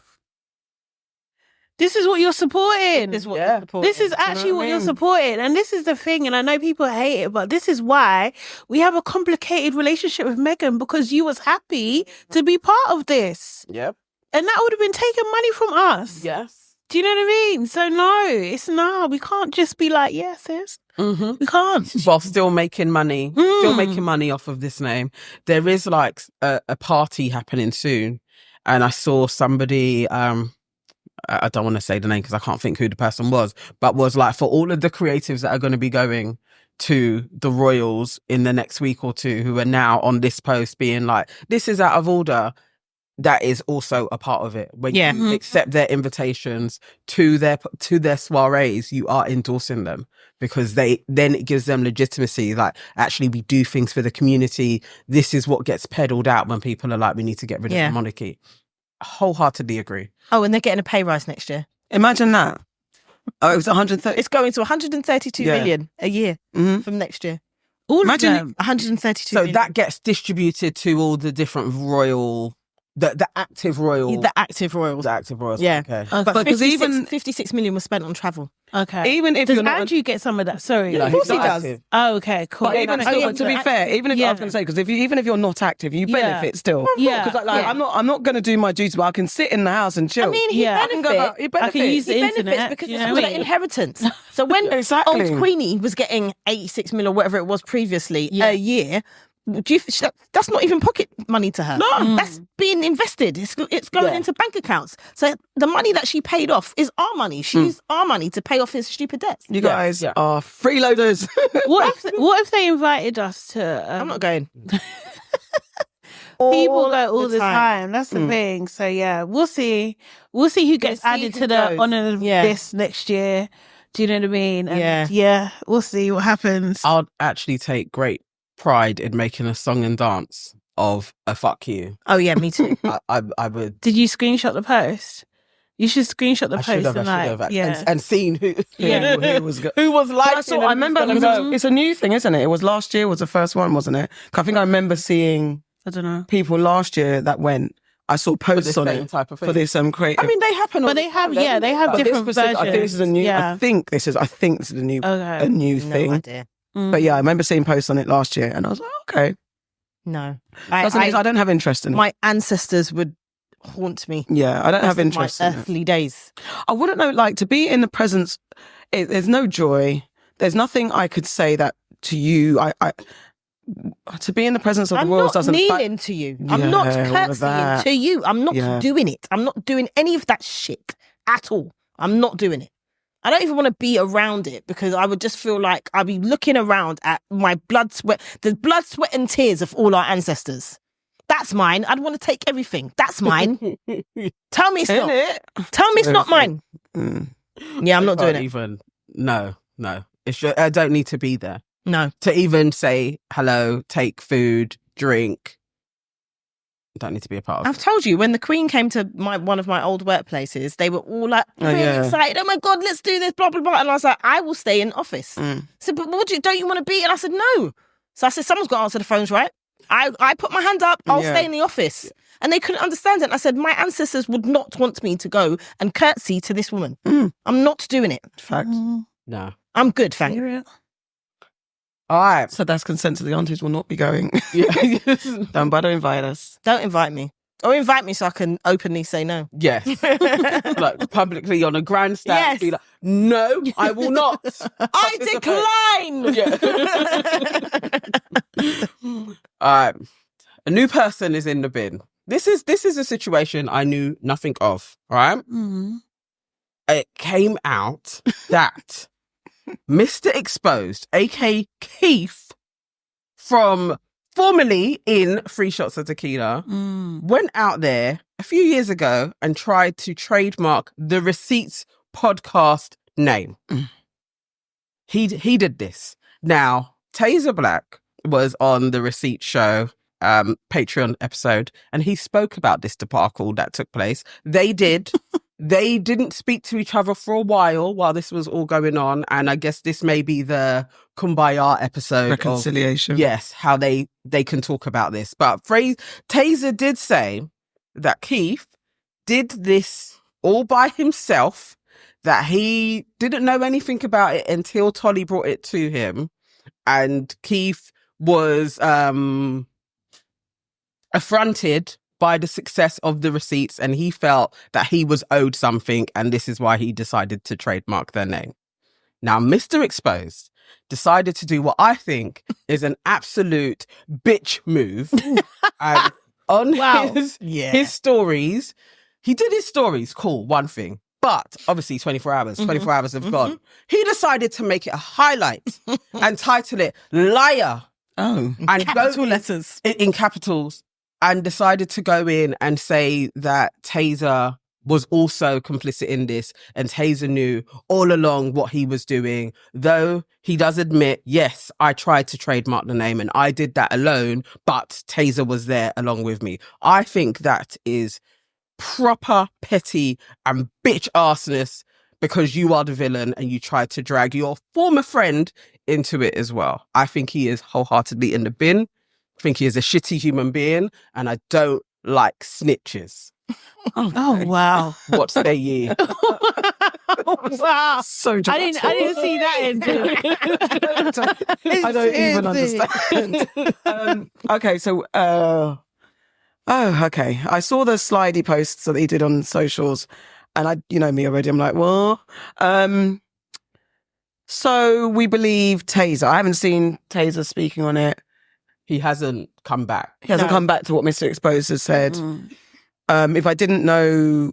This is what you're supporting. This is what you're supporting. This is actually what you're supporting. And this is the thing. And I know people hate it, but this is why we have a complicated relationship with Meghan, because you was happy to be part of this. Yep. And that would have been taking money from us. Yes. Do you know what I mean? So no, we can't just be like, yes, sis. Mm-hmm. We can't. While still making money, off of this name. There is like a party happening soon, and I saw somebody. I don't want to say the name because I can't think who the person was, but was like for all of the creatives that are going to be going to the Royals in the next week or two, who are now on this post being like, this is out of order. That is also a part of it. When you accept their invitations to their soirees, you are endorsing them, because then it gives them legitimacy. Like, actually, we do things for the community. This is what gets peddled out when people are like, we need to get rid of the monarchy. Wholeheartedly agree. Oh, and they're getting a pay rise next year. Imagine that. Oh, it was 130. It's going to 132 million a year from next year. Imagine of them, 132 So million. that gets distributed to all the different royal, the active royal. The active royals. The active royals. Yeah. Okay. But because 56 million was spent on travel. Okay. Even if Does you're not Andrew get some of that? Sorry. Yeah, Of course he he's not does. active. Oh, okay, cool. But even still, to be fair, even if I was going to say, because even if you're not active, you benefit still. Yeah. Because I'm not going to do my duties, but I can sit in the house and chill. I mean, he Yeah. benefits. I can use the He benefits internet, because you it's know all what I that mean? inheritance. So when Exactly. old Queenie was getting 86 mil or whatever it was previously a year, that's not even pocket money to her. No. That's being invested. It's going into bank accounts. So the money that she paid off is our money. She used our money to pay off his stupid debts. You guys are freeloaders. What if they invited us to? I'm not going. People go all the time. That's the thing. So yeah, we'll see. We'll see who gets see added who to the goes. honor of this next year. Do you know what I mean? And yeah, we'll see what happens. I'd actually take great pride in making a song and dance of a fuck you. Oh yeah, me too. I would. Did you screenshot the post? You should screenshot the I post should have, and I should like, have, yeah. and seen who was who was like. I remember it's a new thing, isn't it? It was last year was the first one, wasn't it? 'Cause I think I remember seeing I don't know. people last year that went. I saw posts on same it type of thing. for this creative. I mean, they happen, But they have, yeah, they have But this different specific- versions. I think this is a new. Yeah. I think this is a new Okay. a new No thing. idea. But yeah, I remember seeing posts on it last year, and I was like, okay. No. I don't have interest in it. My ancestors would haunt me. Yeah, I don't have Rest of interest my in it. earthly days. I wouldn't know, like, to be in the presence, there's no joy. There's nothing I could say that to you. To be in the presence of the I'm royals not doesn't... kneeling to you. I'm not Yeah, all of curtsying that. to you. I'm not Yeah. doing it. I'm not doing any of that shit at all. I'm not doing it. I don't even want to be around it because I would just feel like I'd be looking around at my blood, sweat, the blood, sweat and tears of all our ancestors. That's mine. I'd want to take everything. That's mine. Tell me it's Isn't not. it? Tell me it's not mine. Mm. Yeah, I'm not doing it. Even no. It's just, I don't need to be there No. to even say hello, take food, drink. I don't need to be a part of I've it. told you, when the Queen came to one of my old workplaces, they were all like really yeah. excited. Oh my God, let's do this, blah, blah, blah. And I was like, I will stay in office. I said, but don't you want to be? And I said, no. So I said, someone's got to answer the phones, right? I put my hand up, I'll stay in the office. And they couldn't understand it. And I said, my ancestors would not want me to go and curtsy to this woman. I'm not doing it. Fact. No. I'm good, thank you. All right. So that's consent to the aunties will not be going. Yeah. Don't bother invite us. Don't invite me. Or invite me so I can openly say no. Yes. Like publicly on a grandstand. Yes. Be like, no, I will not. I decline. A new person is in the bin. This is a situation I knew nothing of, right? It came out that Mr. Exposed, aka Keith, from formerly in Free Shots of Tequila, went out there a few years ago and tried to trademark the Receipts podcast name. He did this. Now, Tazer Black was on the Receipts show, Patreon episode, and he spoke about this debacle that took place. They didn't speak to each other for a while this was all going on, and I guess this may be the Kumbaya episode. Reconciliation. Yes, how they can talk about this. But Tazer did say that Keith did this all by himself, that he didn't know anything about it until Tolly brought it to him, and Keith was affronted by the success of the Receipts, and he felt that he was owed something, and this is why he decided to trademark their name. Now, Mr. Exposed decided to do what I think is an absolute bitch move. And on his stories, he did his stories, cool, one thing. But obviously 24 hours have gone. He decided to make it a highlight and title it Liar. Oh. And Capital letters. In capitals. And decided to go in and say that Tazer was also complicit in this, and Tazer knew all along what he was doing, though he does admit, yes, I tried to trademark the name and I did that alone, but Tazer was there along with me. I think that is proper petty and bitch arseness, because you are the villain and you tried to drag your former friend into it as well. I think he is wholeheartedly in the bin. I think he is a shitty human being, and I don't like snitches. Oh wow! What say ye? Wow! So I didn't see that ending. I don't even understand. Okay, so okay. I saw the slidey posts that he did on socials, and you know me already. I'm like, well, so we believe Tazer. I haven't seen Tazer speaking on it. He hasn't come back. He hasn't come back to what Mr. Exposed has said. If I didn't know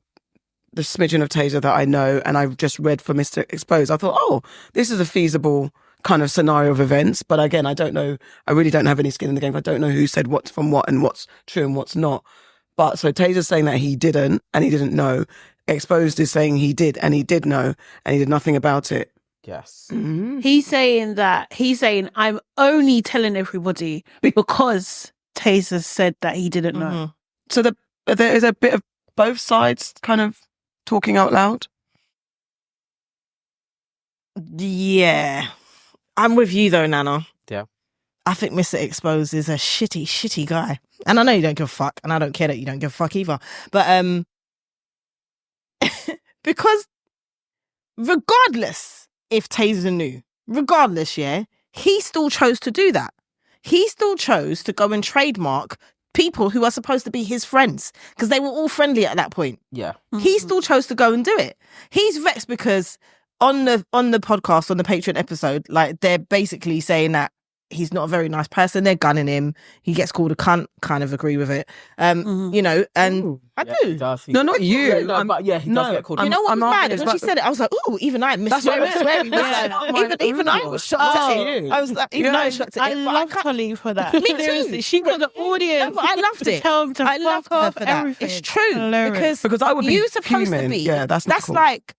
the smidgen of Tazer that I know, and I've just read for Mr. Exposed, I thought, oh, this is a feasible kind of scenario of events. But again, I don't know. I really don't have any skin in the game. I don't know who said what from what and what's true and what's not. But so Tazer's saying that he didn't and he didn't know. Exposed is saying he did and he did know and he did nothing about it. Yes. Mm-hmm. He's saying I'm only telling everybody because Tazer said that he didn't know. So there is a bit of both sides kind of talking out loud. Yeah. I'm with you though, Nana. Yeah. I think Mr. Exposed is a shitty guy. And I know you don't give a fuck, and I don't care that you don't give a fuck either. But because regardless if Tazer knew, regardless, yeah, he still chose to do that. He still chose to go and trademark people who are supposed to be his friends, because they were all friendly at that point. Yeah. He still chose to go and do it. He's vexed because on the podcast, on the Patreon episode, like they're basically saying that he's not a very nice person. They're gunning him. He gets called a cunt. Kind of agree with it. You know, and Ooh. I Yeah, do. he does. No, not you. Yeah, no, but yeah, he does no, get called. You know what I'm was mad? arguing When she said it, I was like, "Ooh!" Even I missed That's what I swearing. meant. Even I was shocked at Oh. it. I was like, even I was shocked at I it. But love can't- Tolly for that. Me too. Seriously, she got the audience. No, but I loved to it. tell him to I loved fuck her off for that. everything. It's true Hilarious. Because I would be you're supposed to fuming. be. Yeah, that's not cool. like,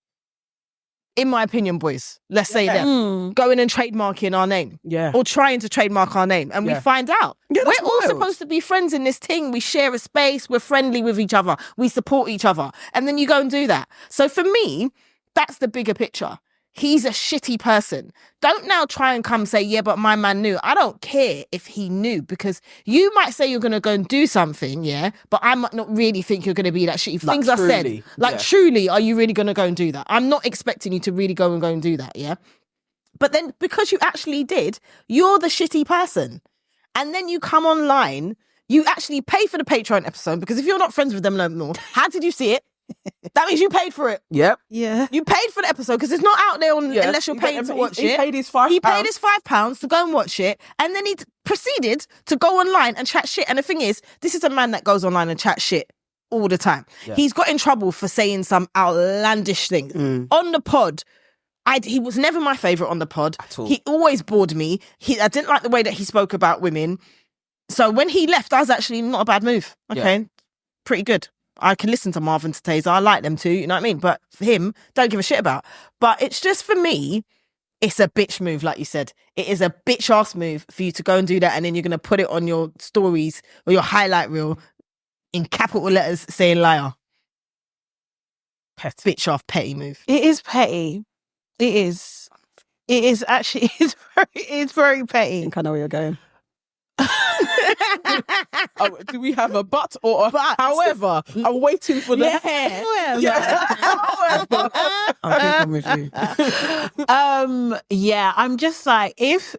in my opinion, boys. Let's say them going and trademarking our name. Yeah. Or trying to trademark our name, and we Yeah. find out. Yeah, We're that's all wild. supposed to be friends in this thing. We share a space. We're friendly with each other. We support each other. And then you go and do that. So for me, that's the bigger picture. He's a shitty person. Don't now try and come say, yeah, but my man knew. I don't care if he knew, because you might say you're going to go and do something, yeah, but I might not really think you're going to be that shitty. Like Things are said. truly, Like, yeah. truly, are you really going to go and do that? I'm not expecting you to really go and do that, yeah? But then because you actually did, you're the shitty person. And then you come online You actually pay for the Patreon episode because if you're not friends with them no more, how did you see it? That means you paid for it. Yep. Yeah. You paid for the episode because it's not out there unless you're paying to watch it. He paid his £5. He paid his £5 to go and watch it, and then he proceeded to go online and chat shit. And the thing is, this is a man that goes online and chat shit all the time. Yeah. He's got in trouble for saying some outlandish things on the pod. He was never my favourite on the pod. At all. He always bored me. I didn't like the way that he spoke about women. So when he left, I was actually not a bad move. Okay, pretty good. I can listen to Marvin to Tazer. I like them too, you know what I mean? But for him, don't give a shit about. But it's just, for me, it's a bitch move, like you said. It is a bitch ass move for you to go and do that, and then you're going to put it on your stories or your highlight reel in capital letters saying liar. Petty. Bitch off petty move. It is petty. It is. It is actually, it's very petty. I think I know where you're going. Do we have a but or a But. however? I'm waiting for the I think I'm with you. Yeah, I'm just like, if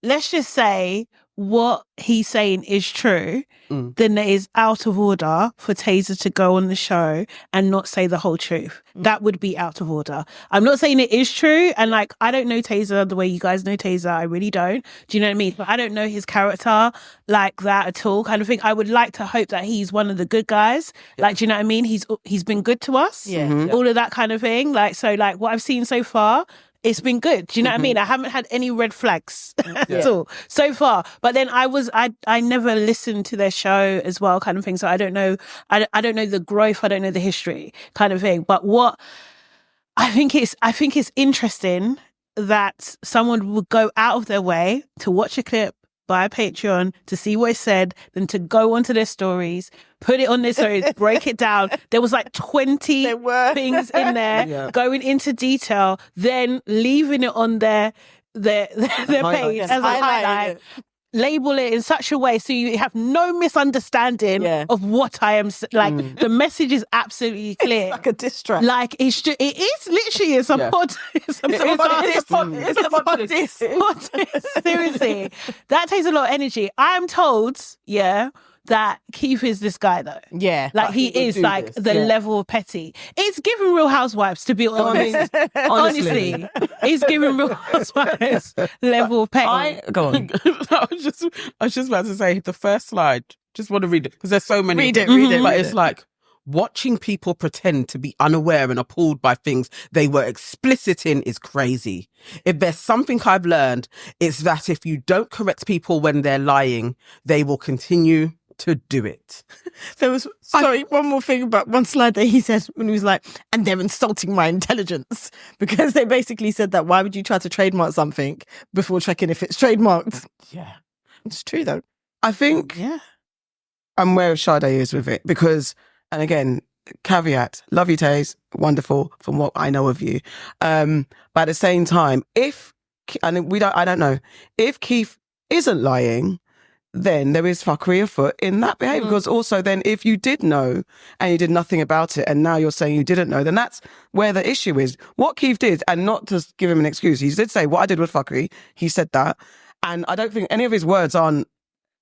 let's just say what he's saying is true, then it is out of order for Tazer to go on the show and not say the whole truth. That would be out of order. I'm not saying it is true, and like, I don't know Tazer the way you guys know Tazer. I really don't. Do you know what I mean? But I don't know his character like that at all, kind of thing. I would like to hope that he's one of the good guys. Like, do you know what I mean? He's been good to us. Yeah. All of that kind of thing. Like, so like what I've seen so far, it's been good. Do you know what I mean? I haven't had any red flags at all so far. But then I never listened to their show as well, kind of thing. So I don't know. I don't know the growth. I don't know the history, kind of thing. But what I think it's interesting that someone would go out of their way to watch a clip, buy a Patreon, to see what it said, then to go onto their stories, put it on their stories, break it down. There was like 20 things in there, going into detail, then leaving it on their page as a highlight. Label it in such a way so you have no misunderstanding of what I am like. The message is absolutely clear. It's like a diss track. Like it is literally it's a pod. It's a pod diss. Seriously, that takes a lot of energy. I'm told, that Keith is this guy though. Yeah. Like he is like the level of petty. It's giving Real Housewives, to be honest. Honestly, it's giving Real Housewives level of petty. Go on. I was just about to say the first slide. Just want to read it because there's so many. Read it. But it's like watching people pretend to be unaware and appalled by things they were explicit in is crazy. If there's something I've learned, it's that if you don't correct people when they're lying, they will continue to do it. There was, one more thing about one slide that he said when he was like, and they're insulting my intelligence, because they basically said that why would you try to trademark something before checking if it's trademarked? Yeah. It's true though. I think I'm where Sade is with it because, and again, caveat, love you, Taze, wonderful from what I know of you. But at the same time, I don't know, if Keith isn't lying, then there is fuckery afoot in that behaviour. Because also then if you did know and you did nothing about it and now you're saying you didn't know, then that's where the issue is. What Keith did, and not to give him an excuse, he did say what I did was fuckery. He said that. And I don't think any of his words aren't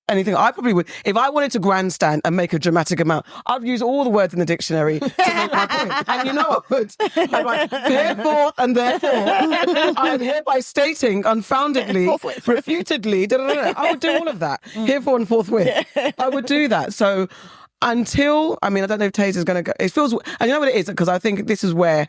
anything. I probably would, if I wanted to grandstand and make a dramatic amount, I'd use all the words in the dictionary to make my point. And you know I would. I'm like, therefore and therefore, I am hereby stating unfoundedly, refutedly, I would do all of that. Herefore and forthwith. I would do that. So until, I don't know if Tazer's going to go, it feels, and you know what it is? Because I think this is where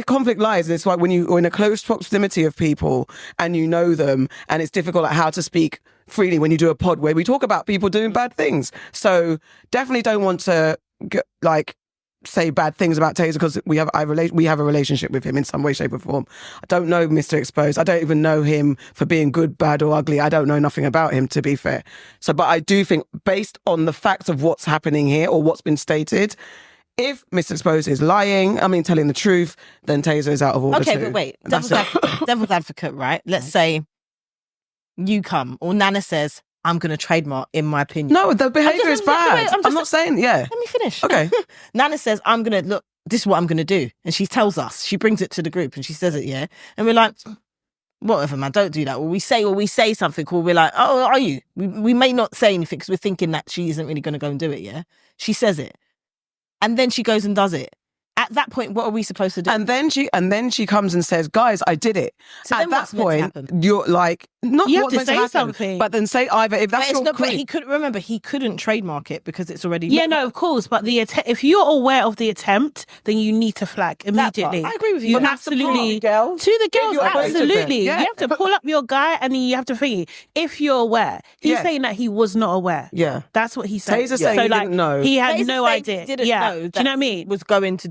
conflict lies. It's like when you're in a close proximity of people and you know them, and it's difficult at how to speak freely when you do a pod where we talk about people doing bad things. So definitely don't want to say bad things about Tazer because we have a relationship with him in some way, shape or form. I don't know Mr. Exposed. I don't even know him for being good, bad or ugly. I don't know nothing about him, to be fair. So, but I do think based on the facts of what's happening here or what's been stated, if Mr. Exposed is lying, telling the truth, then Tazer is out of order. Okay, too. but wait, devil's advocate, right? Let's say you come or Nana says, I'm going to trademark, in my opinion. No, the behaviour is bad. I'm not saying, Let me finish. Okay. Nana says, I'm going to, look, this is what I'm going to do. And she tells us, she brings it to the group and she says it, and we're like, whatever, man, don't do that. Or we say something, or we're like, oh, are you? We may not say anything because we're thinking that she isn't really going to go and do it, yeah? She says it. And then she goes and does it. At that point, what are we supposed to do? And then she comes and says, guys, I did it. So at then that what's meant to point, happen? you're like, not You have what's to meant say happen, something. but then say either, if that's But it's your not, but creed. he couldn't trademark it because it's already. Yeah, no, of course. But if you're aware of the attempt, then you need to flag immediately. I agree with you. You But that's the absolutely part, to the girls, you're aware of it, absolutely. yeah. You have to pull up your guy, and then you have to think if you're aware. He's Yeah. saying that he was not aware. Yeah. That's what he's saying. Taser saying he didn't know. He had Taser no saying idea. he didn't yeah, know do that you know what I mean? Was going to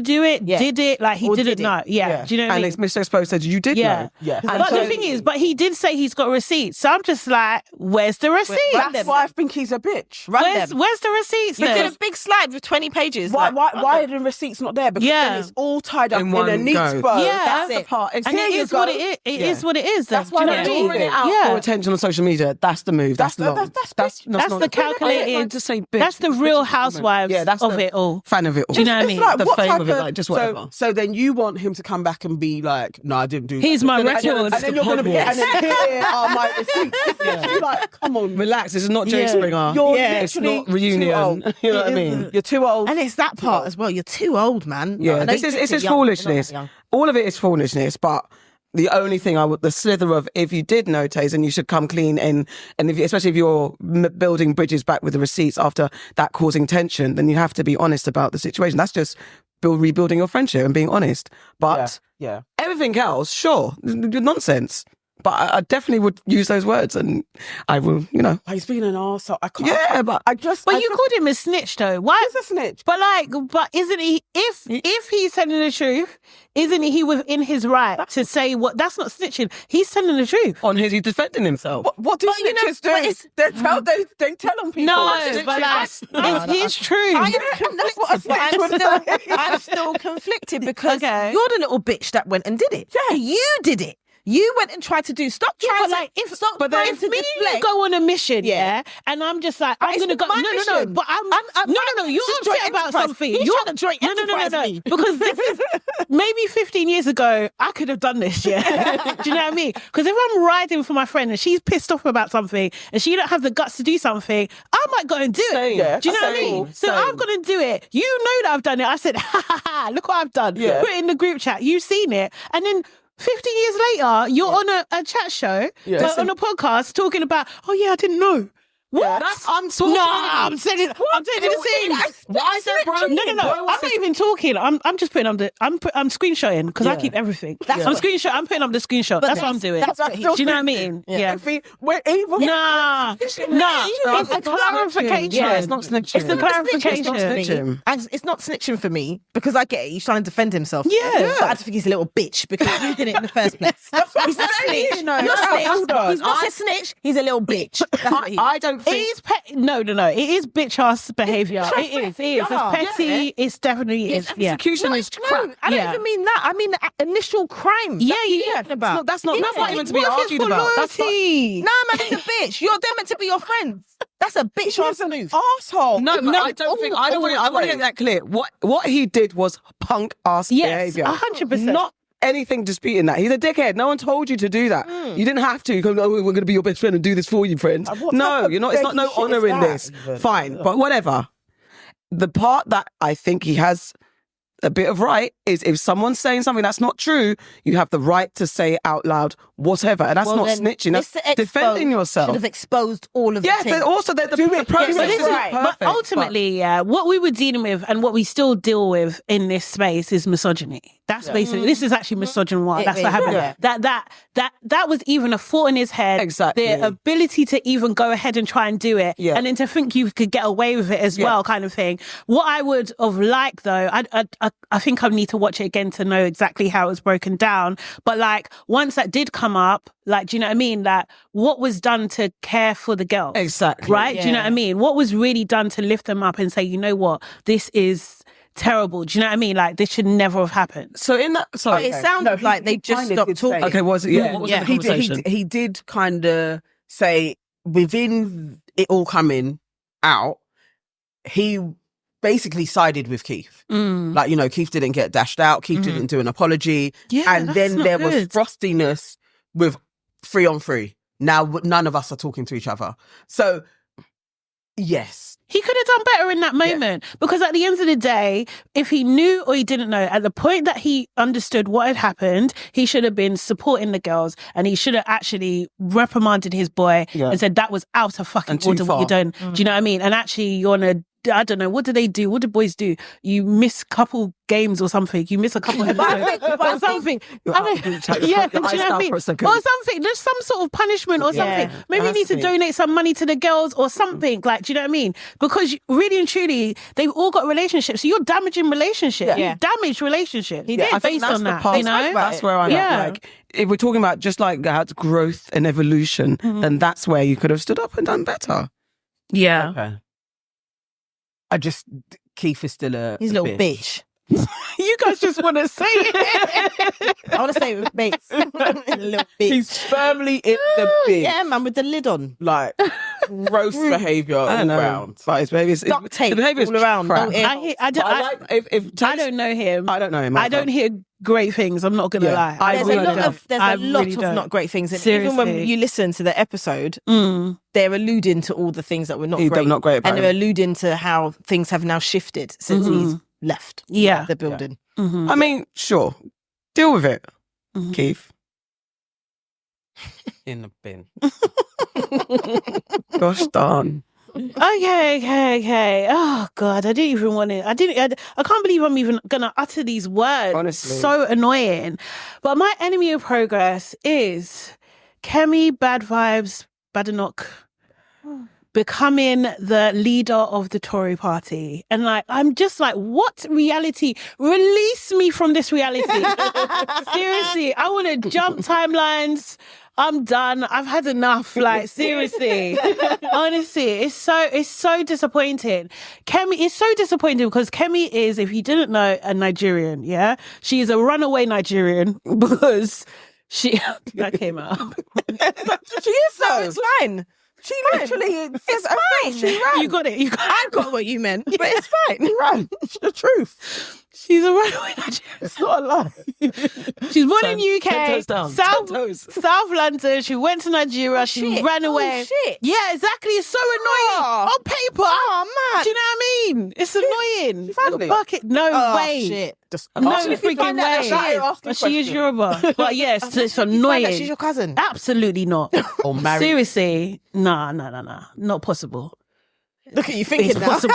Do it, Yeah. did it, like he Or didn't did it. know. Yeah. Do you know what I And mean? it's Mr. Exposed said, you did know. Yeah. And But so- the thing is, he did say he's got receipts. So I'm just like, where's the receipts? That's why I think he's a bitch. Where's the receipts? You then? did a big slide with 20 pages. Why like, are the receipts not there? Because Yeah. then it's all tied up In in one a neat go. bow. Yeah. That's the That's it. part. And Here it you is what go. it is. It Yeah. is what it is. Then. That's why Do you know they're what I mean? doing it out Yeah. for attention on social media. That's the move. That's long. that's That's not- the calculated- I don't like to say bitch. That's the real housewives Yeah, that's of the it all. fan of it all. Do you know what I It's mean? like, The what fame type of it, like, just whatever. So then you want him to come back and be like, no, I didn't do Here's that. my And then- records. And then you're going to be, and then here are my receipts. You're like, come on. Relax. This is not Jay Yeah. Springer. You're It's literally not reunion. too old. You know what I mean? You're too old. And it's that part as well. You're too old, man. Yeah, I know this you is think it's you're just young, you're not foolishness. that young. All of it is foolishness, but the only thing the slither of, if you did know, Taze, and you should come clean, and especially if you're building bridges back with the receipts after that causing tension, then you have to be honest about the situation. That's just rebuilding your friendship and being honest. But Yeah. everything else, sure, nonsense. But I definitely would use those words, and I will, He's being an arsehole. I can't. Yeah, but I just. But you called him a snitch, though. Why? He's a snitch. But isn't he? If he's telling the truth, isn't he within his right to say what? That's not snitching. He's telling the truth. he's defending himself. What do But, you know, snitches but do? it's- They tell on people. No, Snitches. but it's his truth. That's what a snitch would do. I'm still conflicted because Okay. you're the little bitch that went and did it. Yeah, you did it. You went and tried to do. Stop trying to. Stop But trying if to me and display. you go on a mission, Yeah. and I'm just like, But I'm it's gonna go. not my No. mission. But no. You're This is joint upset about enterprise. something. He's You're trying to joint enterprise me. because this is maybe 15 years ago. I could have done this. Yeah, do you know what I mean? Because if I'm riding for my friend and she's pissed off about something and she don't have the guts to do something, I might go and do it. Same. Yeah. Do you know what I Same. mean? So Same. I'm gonna do it. You know that I've done it. I said, look what I've done. Yeah. Put it in the group chat. You've seen it, and then 15 years later, you're on a chat show, Yeah. like, on a podcast talking about, oh yeah, I didn't know. What? I'm talking. No, I'm saying it. I'm saying the things. Why is there bro? No. I'm not even talking. I'm just putting up I'm screenshotting because I keep everything. I'm screenshot. I'm putting up the screenshot. That's what I'm doing. that's what Do you know what I mean? Yeah. We're evil. Nah. It's a clarification. Yeah, it's not snitching. It's the clarification. It's not snitching. It's not snitching for me because I get it. He's trying to defend himself. Yeah. But I just think he's a little bitch because you did it in the first place. He's not a snitch. You know, Not snitch. hold on. He's not a snitch. He's a little bitch. That's what he is. I don't It think. is no. It is bitch ass behaviour. It is. It's petty. It's definitely is. Yeah. Execution is crap. I don't Yeah. even mean that. I mean the initial crime. Yeah. That's not even to be What if argued it's for about. That's not, loyalty? Nah, man, he's a bitch. They're meant to be your friends. That's a bitch He's ass an move. arsehole. no, but I don't think. I want to get that clear. What he did was punk ass Yes, behavior. 100%. Not anything disputing that. He's a dickhead. No one told you to do that. You didn't have to. You go, oh, we're going to be your best friend and do this for you, friends. What No, type of you're not. It's not no begging shit honor is in that this. even? Fine, but whatever. The part that I think he has a bit of right is if someone's saying something that's not true, you have the right to say it out loud, whatever. And that's Well, not then snitching. That's Mr. Expo defending yourself. Should have exposed all of Yeah, the things. also the process But, is but perfect. ultimately, what we were dealing with and what we still deal with in this space is misogyny. That's basically, this is actually misogynoir. It That's what is, happened. yeah. That was even a thought in his head. Exactly. The ability to even go ahead and try and do it. Yeah. And then to think you could get away with it as well, kind of thing. What I would have liked though, I think I need to watch it again to know exactly how it was broken down. But like, once that did come up, like, do you know what I mean? Like, what was done to care for the girls? Exactly. Right? Do you know what I mean? What was really done to lift them up and say, you know what, this is terrible. Do you know what I mean? Like, this should never have happened. So in that, sorry. It sounded like they just kind of stopped did say talking. it. Okay, was it? Yeah. What was Yeah. the conversation? He did kind of say within it all coming out, he basically sided with Keith. Mm. Like, you know, Keith didn't get dashed out. Keith didn't do an apology. Yeah, and that's then not there was good. frostiness with 3 on 3. Now, none of us are talking to each other. So, yes. He could have done better in that moment because at the end of the day, if he knew or he didn't know, at the point that he understood what had happened, he should have been supporting the girls and he should have actually reprimanded his boy and said that was out of fucking order what you're doing. Do you know what I mean? And actually you're on a, I don't know, what do they do? What do boys do? You miss a couple games or something. You miss a couple episodes or something. Do you know what I mean? Or something. There's some sort of punishment or something. Maybe you need to donate some money to the girls or something. Like, do you know what I mean? Because really and truly, they've all got relationships. So you're damaging relationships. You damaged relationships. He did. Based on that. You know? That's where I'm at. Like, if we're talking about just like that growth and evolution, then that's where you could have stood up and done better. Yeah. Okay. Keith is still He's a little bitch. You guys just want to say it. I want to say it with mates. A little bitch. He's firmly in the bin. Yeah, man, with the lid on. Like, gross behaviour all round. But his behaviour Duct tape all around. Crap. I don't know him. I don't know him. I don't hear great things. I'm not going to lie. There's a lot of not great things. And even when you listen to the episode, they're alluding to all the things that were not great. About and they're alluding to how things have now shifted since he's left the building. I mean, sure. Deal with it, Keith. In the bin. Gosh darn. Okay. Oh God, I didn't even want to. I can't believe I'm even gonna utter these words. Honestly, so annoying. But my enemy of progress is Kemi Badenoch becoming the leader of the Tory party. And like, I'm just like, what reality? Release me from this reality. Seriously, I want to jump timelines. I'm done. I've had enough. Like, seriously. Honestly, it's so disappointing. Kemi is so disappointing because Kemi is, if you didn't know, a Nigerian, yeah? She is a runaway Nigerian because that came out. She is though. It's fine. She literally it's fine. She ran. You got it. I got what you meant, but it's fine. She ran. It's the truth. She's a runaway Nigerian. It's not a lie. She's born in UK, 10 toes down. South London. She went to Nigeria. She ran away. Oh, shit. Yeah, exactly. It's so annoying. On paper. Oh, man. Do you know what I mean? It's annoying. Family. Bucket. No way. Shit. No If you freaking find out way. that But she is Yoruba. But yes, it's annoying. She's your cousin. Absolutely not. Or married. Seriously. Nah. Not possible. Look at you thinking It's now. possible.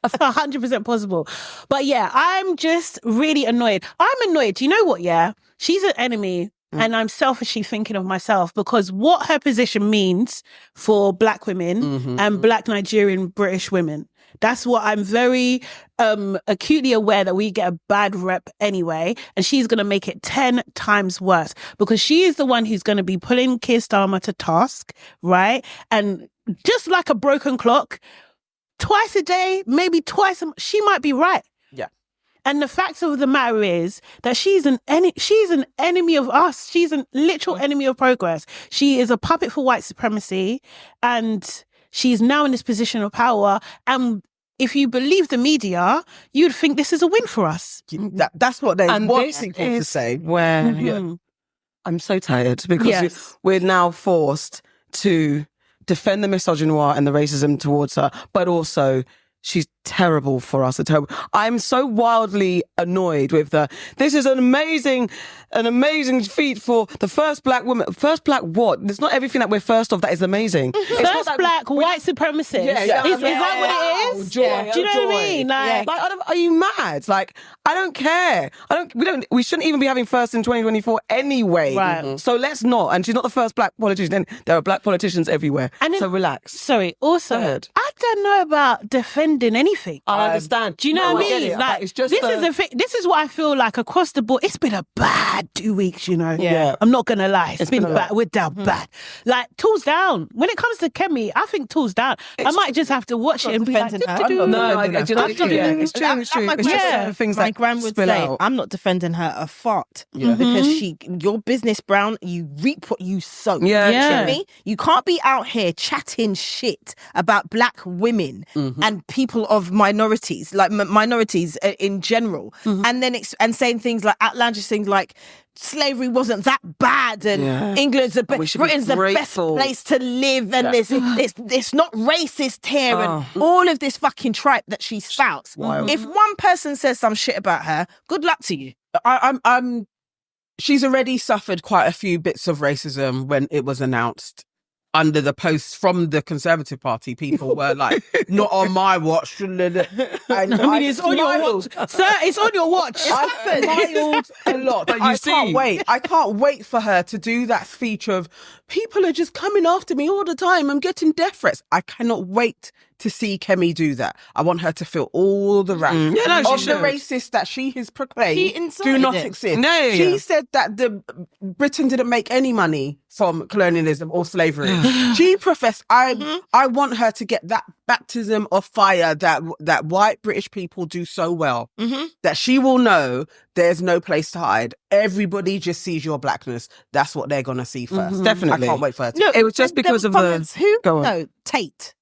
100% possible. But yeah, I'm just really annoyed. I'm annoyed. Do you know what? Yeah, she's an enemy. And I'm selfishly thinking of myself because what her position means for black women and black Nigerian British women. That's what I'm very acutely aware that we get a bad rep anyway. And she's going to make it 10 times worse because she is the one who's going to be pulling Keir Starmer to task, right? And just like a broken clock, twice a day, maybe twice, she might be right. Yeah. And the fact of the matter is that she's an enemy of us. She's a literal enemy of progress. She is a puppet for white supremacy and she's now in this position of power. And if you believe the media, you'd think this is a win for us. That's what they And want this people to is say. where I'm so tired because we're now forced to defend the misogynoir and the racism towards her, but also she's terrible for us. I'm so wildly annoyed with this is an amazing feat for the first black woman. First black what? It's not everything that we're first of that is amazing. It's not First black white supremacist. Yeah. Is that what it is? Joy, Do you know what I mean? Like, are you mad? Like, I don't care. We shouldn't even be having first in 2024 anyway. Right. So let's not. And she's not the first black politician. And there are black politicians everywhere. And then, so relax. Sorry. Also, Go ahead. I don't know about defending anything. anything. I understand. Do you know what I get mean? it, Like, but it's just this is the thing. This is what I feel like across the board. It's been a bad 2 weeks, you know. Yeah. I'm not gonna lie. It's been been a bad. lot. We're down bad. Like, tools down. When it comes to Kemi, I think tools down. I might just have to watch it and be like, defending her. "Do-do-do." No, I do you know, it's true. It's true. Like It's just Yeah. certain things my that gran would spill say, out. I'm not defending her a fart. Yeah. Because your business, Brown, you reap what you sow. Yeah. You Yeah. get me? You can't be out here chatting shit about black women and people of minorities, like minorities in general, and then and saying things like outlandish things like slavery wasn't that bad and Yeah. Britain's the grateful. best place to live and it's not racist here and all of this fucking tripe that she spouts. Wild. If one person says some shit about her, good luck to you. I'm she's already suffered quite a few bits of racism when it was announced under the posts from the Conservative Party. People were like, not on my watch. And I mean, it's on your watch. Sir, it's on your watch. I smiled a lot. But you I see- can't wait. I can't wait for her to do that speech of people are just coming after me all the time. I'm getting death threats. I cannot wait to see Kemi do that. I want her to feel all the wrath Yeah, no, she of the should. racists that she has proclaimed She do incited not it. exist. Yeah. She said that Britain didn't make any money from colonialism or slavery. She professed, I want her to get that baptism of fire that white British people do so well, that she will know there's no place to hide. Everybody just sees your blackness. That's what they're going to see first. Definitely. I can't wait for her to. Look, It was just there because were of the- comments. Who? Go on. No, Tate.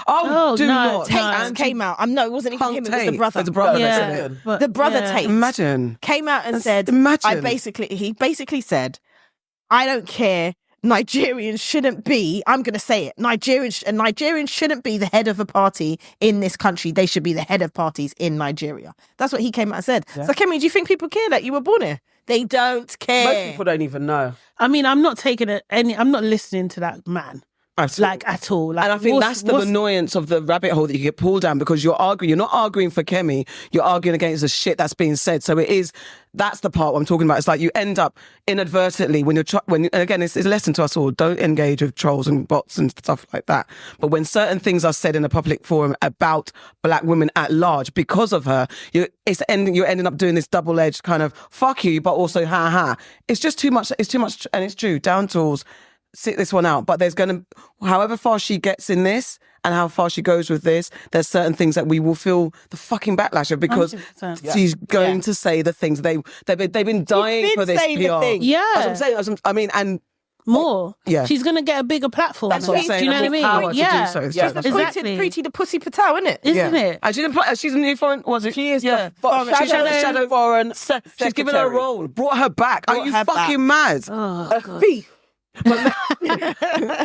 Oh, do no, not. Tate no. came out. No, it wasn't even Punk him. It was the Tate. brother. It's the brother. Yeah, That's it. but- The brother yeah. Tate Imagine. came out and That's- said, imagine. he basically said, I don't care. Nigerians shouldn't be, I'm going to say it, Nigerians shouldn't be the head of a party in this country. They should be the head of parties in Nigeria. That's what he came out and said. Yeah. So, Kemi, do you think people care that you were born here? They don't care. Most people don't even know. I mean, I'm not I'm not listening to that man. Absolutely. Like, at all. Like, And I think that's the annoyance of the rabbit hole that you get pulled down, because you're not arguing for Kemi, you're arguing against the shit that's being said. So that's the part I'm talking about. It's like you end up inadvertently when and again, it's a lesson to us all. Don't engage with trolls and bots and stuff like that. But when certain things are said in a public forum about black women at large because of her, you're ending up doing this double-edged kind of fuck you, but also ha ha. It's just too much. It's too much, and it's true. Down tools. Sit this one out, but there's however far she gets in this and how far she goes with this, there's certain things that we will feel the fucking backlash of, because 100%. she's going to say the things they've been dying did for this say the PR. thing. Yeah. That's what I'm saying. I mean, and more. Yeah. She's going to get a bigger platform. that's what I'm saying. Do you know what I and mean? power to do Yeah. so. It's Yeah. just- Exactly. Preeti the Pussy Patel, isn't it? Isn't it? And she's a new foreign, was it? She is Yeah. the shadow foreign She's given her a role, brought her back. Are Brought you her back. fucking mad? Oh, a God. thief. You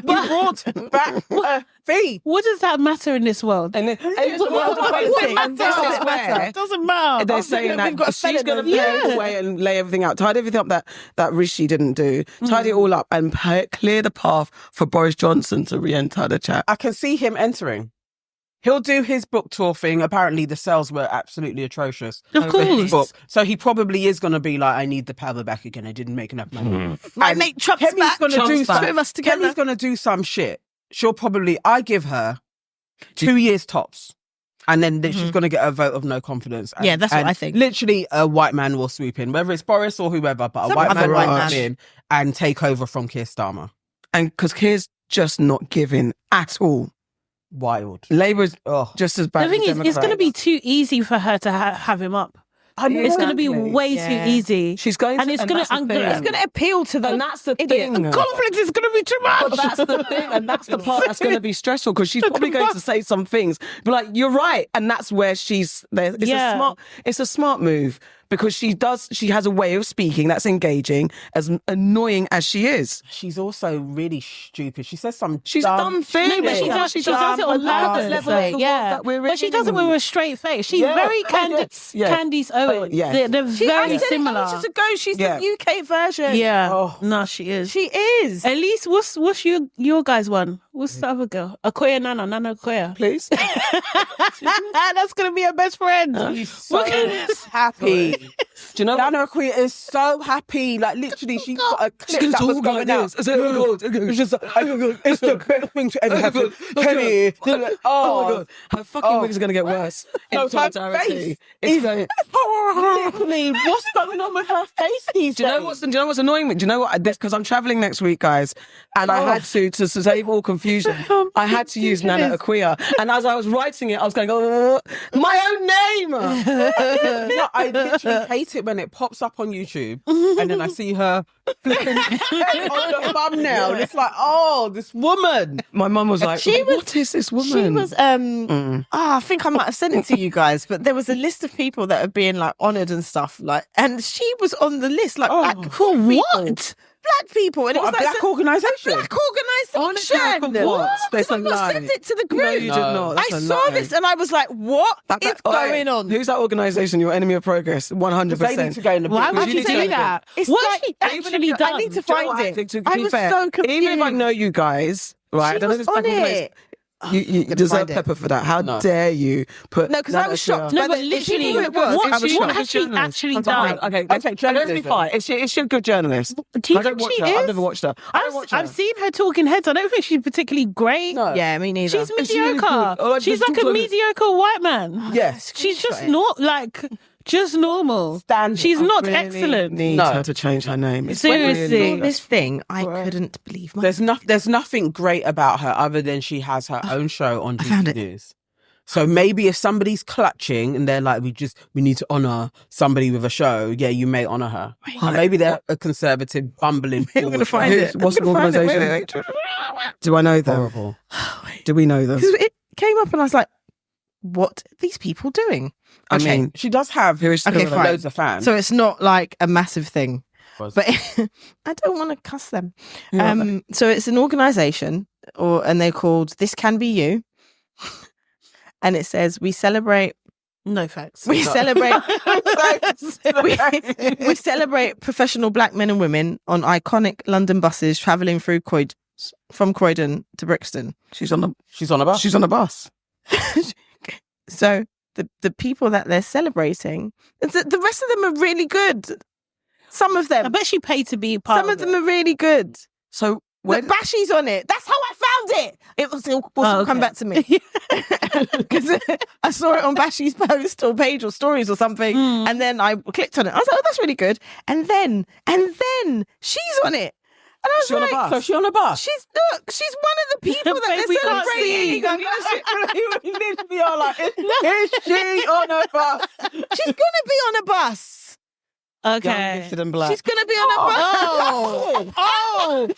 brought back a thief. What does that matter in this world? And this is where Doesn't matter. they're saying We've that got a she's going to felon. pave the way and lay everything out, tidy everything up that Rishi didn't do, tidy it all up and clear the path for Boris Johnson to re-enter the chat. I can see him entering. He'll do his book tour thing. Apparently, the sales were absolutely atrocious. Of for his course. book. So he probably is going to be like, I need the power back again. I didn't make enough money. My And mate Trump's Kemi's back. going to do Trump's back. Two of us together. Kemi's going to do some shit. She'll probably, I give her 2 years tops. And then she's going to get a vote of no confidence. And, Yeah, that's what and I think. Literally, a white man will swoop in, whether it's Boris or whoever, but a Some white other man will white swoop man. in and take over from Keir Starmer. And because Keir's just not giving at all. Wild. Labour's Oh. just as bad The thing as is, it's going to Democrats. be too easy for her to have him up. I know. It's going to be Exactly. way Yeah. too easy. She's going And to, it's and gonna- that's the I'm thing. gonna- It's going to appeal to the And that's the idiot. thing. Conflict is going to be too much. But that's the thing, and that's the part that's going to be stressful, because she's probably going to say some things, but like, you're right, and that's where she's there. It's a smart move, because she has a way of speaking that's engaging, as annoying as she is. She's also really stupid. She says some She's a dumb thing. No, but she does it on purpose. level of the world that we're But she does it in. with a straight face. She's Yeah. very Yes. Yeah. Candice Owen. Yeah. They're She very acted similar. ages ago. She's Yeah. the UK version. Yeah. Oh. No, she is. She is. At least, what's your guys' one? What's the other girl? Akoya Nana Akoya. Please. That's gonna be her best friend. She's so happy. Do you know what? Lana Aquia is so happy. Like, literally, she's got a clip that was going out. It's just it's the best thing to ever happen. Kemi. Oh my God. Her fucking wig's going to get worse. No, In solidarity. It's going... Literally, what's going on with her face these days? Do you know what's annoying me? Do you know what? Because I'm traveling next week, guys, and I had to save all confusion, I had to use Nana Aquia. And as I was writing it, I was going, my own name! No, I literally hate it when it pops up on YouTube and then I see her flipping on the thumbnail. And it's like, oh, this woman. My mum was like, what is this woman? She was, I think I might have sent it to you guys, but there was a list of people that are being like honoured and stuff, like, and she was on the list, like, black For people. what? Black people. And it was What, a like black organisation. Black organisation. What? That's a I've not lie. sent it to the group. No, you did not. I That's a saw lie. this and I was like, what is going on? Who's that organisation? Your enemy of progress. 100%. They need to go in the Why book. would you say that? It's What like, has she actually I done? need to Do you know find what? it. To I be was fair, so confused. even if I know you guys, right? I She don't know was this on black it. organisation. You deserve find it. pepper for that. How No. dare you put... No, because I was shocked. No, By but the literally, people it was. what I was shocked. has she actually done? Okay, Okay, let's be fine. Is she a good journalist? Do you I don't think watch she her. is? I've never watched her. I don't watch her. I've seen her talking heads. I don't think she's particularly great. No. Yeah, me neither. She's Is she really mediocre. good? Oh, She's just like a talk- mediocre white man. Yes. She's just not like just normal. Standard. She's not Really excellent. need No. her to change her name. It's Seriously. really- this thing, I couldn't believe my There's nothing great about her other than she has her own show on found GT it. News. So maybe if somebody's clutching and they're like, we need to honour somebody with a show, yeah, you may honour her. And maybe they're a conservative, bumbling. I'm going to find it. What's the I'm gonna find it. organisation? Do I know them? Horrible. Do we know them? Because it came up and I was like, what are these people doing? I mean, She does have who is Okay, still fine. loads of fans. So it's not like a massive thing. Was- But I don't want to cuss them. Yeah. So it's an organisation, and they're called This Can Be You. And it says, we celebrate No thanks. we celebrate we celebrate professional black men and women on iconic London buses travelling through from Croydon to Brixton. she's on a bus. She's on a bus. So the people that they're celebrating, the rest of them are really good. Some of I them. bet she paid to be part Some of them are really good. So But Bashy's on it. That's how I found it. It'll come okay. back to me. Because I saw it on Bashy's post or page or stories or something. And then I clicked on it. I was like, oh, that's really good. And then she's on it. And I was She on a like, bus? So she on a bus. she's one of the people that Babe, they're we can't celebrating. You literally are like, is she on a bus? She's gonna be on a bus. young, Okay. gifted and black. She's gonna be on a bus. Oh,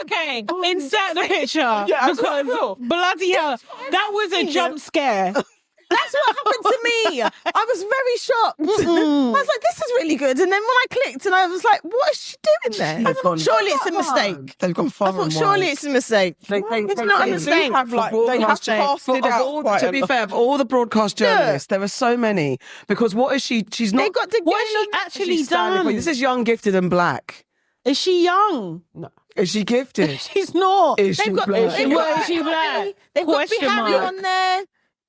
okay. Insert the picture. Yeah, that's what I because thought. bloody hell, that was a jump scare. That's what happened to me. I was very shocked. I was like, this is really good. And then when I clicked and I was like, what is she doing there? They've gone Surely it's a far. mistake. They've gone far I thought and surely wide. it's a mistake. It's not a do mistake. have, like, they have casted Of out all, quite to a be lot. fair, of all the broadcast journalists, there are so many. Because what is she? She's not. They got to What has get she actually she's standing for- done? This is young, gifted and black. Is she young? Is she gifted? She's not. Is she They've got, black? they've What, got is she black? They've got Question Harry mark. on there.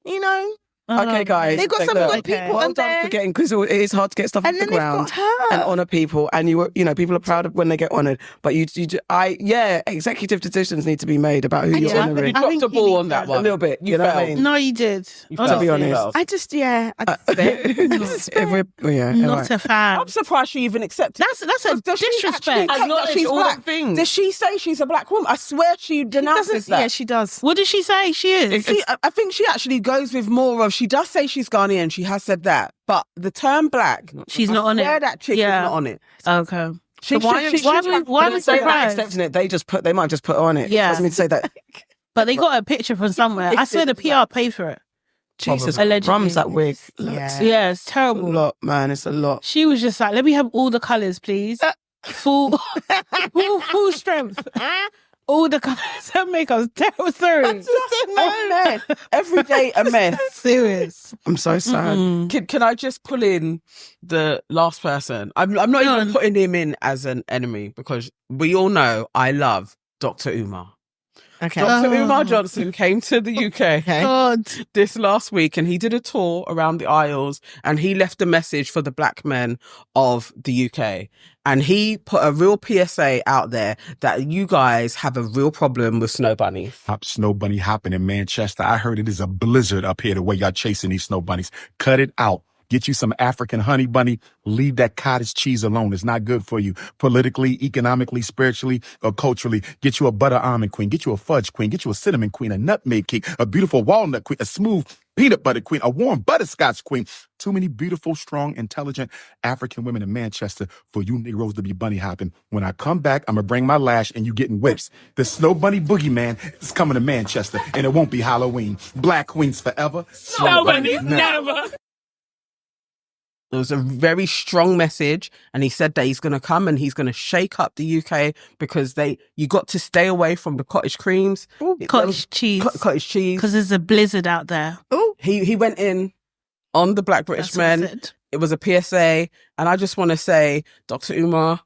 You know, Okay, guys. they've got some look, good okay. people well on done there. for getting, because it is hard to get stuff And off then the they've ground got her. and honour people, and people are proud of when they get honoured. But executive decisions need to be made about who you're yeah. honouring. You dropped think a you ball need on that to- one. A little bit, You you know what I fell. mean? No, you did. You To be fell. honest. I just, I If we're, yeah, all Not right. a fan. I'm surprised she even accepted. That's a Does she disrespect. actually take that Acknowledge she's all black? the things. Does she say she's a black woman? I swear she denounces that. Yeah, she does. What did she say? She is. See, I think she actually goes with more of, she does say she's Ghanaian, she has said that, but the term black, She's not on I swear it. that chick Yeah. is not on it. Okay. She, So why would they say not that? accepting it? They might just put on it. Yeah. Doesn't mean to say that. But they got a picture from somewhere. I swear the PR paid for it. Jesus, Allegedly. crumbs that wig. Yeah. Yeah, it's It's a terrible. lot, man. It's a lot. She was just like, let me have all the colours, please. Full strength. All the colours. Her makeup's terrible. Sorry. a mess. Every day a mess. Serious. I'm so sad. Can I just pull in the last person? I'm not even putting him in as an enemy because we all know I love Dr. Umar. Okay. Dr. Umar Johnson came to the UK Okay. God. this last week, and he did a tour around the aisles, and he left a message for the black men of the UK. And he put a real PSA out there that you guys have a real problem with snow bunnies. Snow bunny hopping in Manchester. I heard it is a blizzard up here the way y'all chasing these snow bunnies. Cut it out. Get you some African honey bunny. Leave that cottage cheese alone. It's not good for you politically, economically, spiritually, or culturally. Get you a butter almond queen. Get you a fudge queen. Get you a cinnamon queen, a nutmeg king, a beautiful walnut queen, a smooth peanut butter queen, a warm butterscotch queen. Too many beautiful, strong, intelligent African women in Manchester for you Negroes to be bunny hopping. When I come back, I'm going to bring my lash and you getting whips. The snow bunny boogeyman is coming to Manchester, and it won't be Halloween. Black queens forever. Snow bunnies never. It was a very strong message, and he said that he's going to come and he's going to shake up the UK because you got to stay away from the cottage creams, Cottage cheese. Cottage cheese. Because there's a blizzard out there. Oh, he went in on the Black British That's what I men. said. It was a PSA, and I just want to say, Dr. Umar,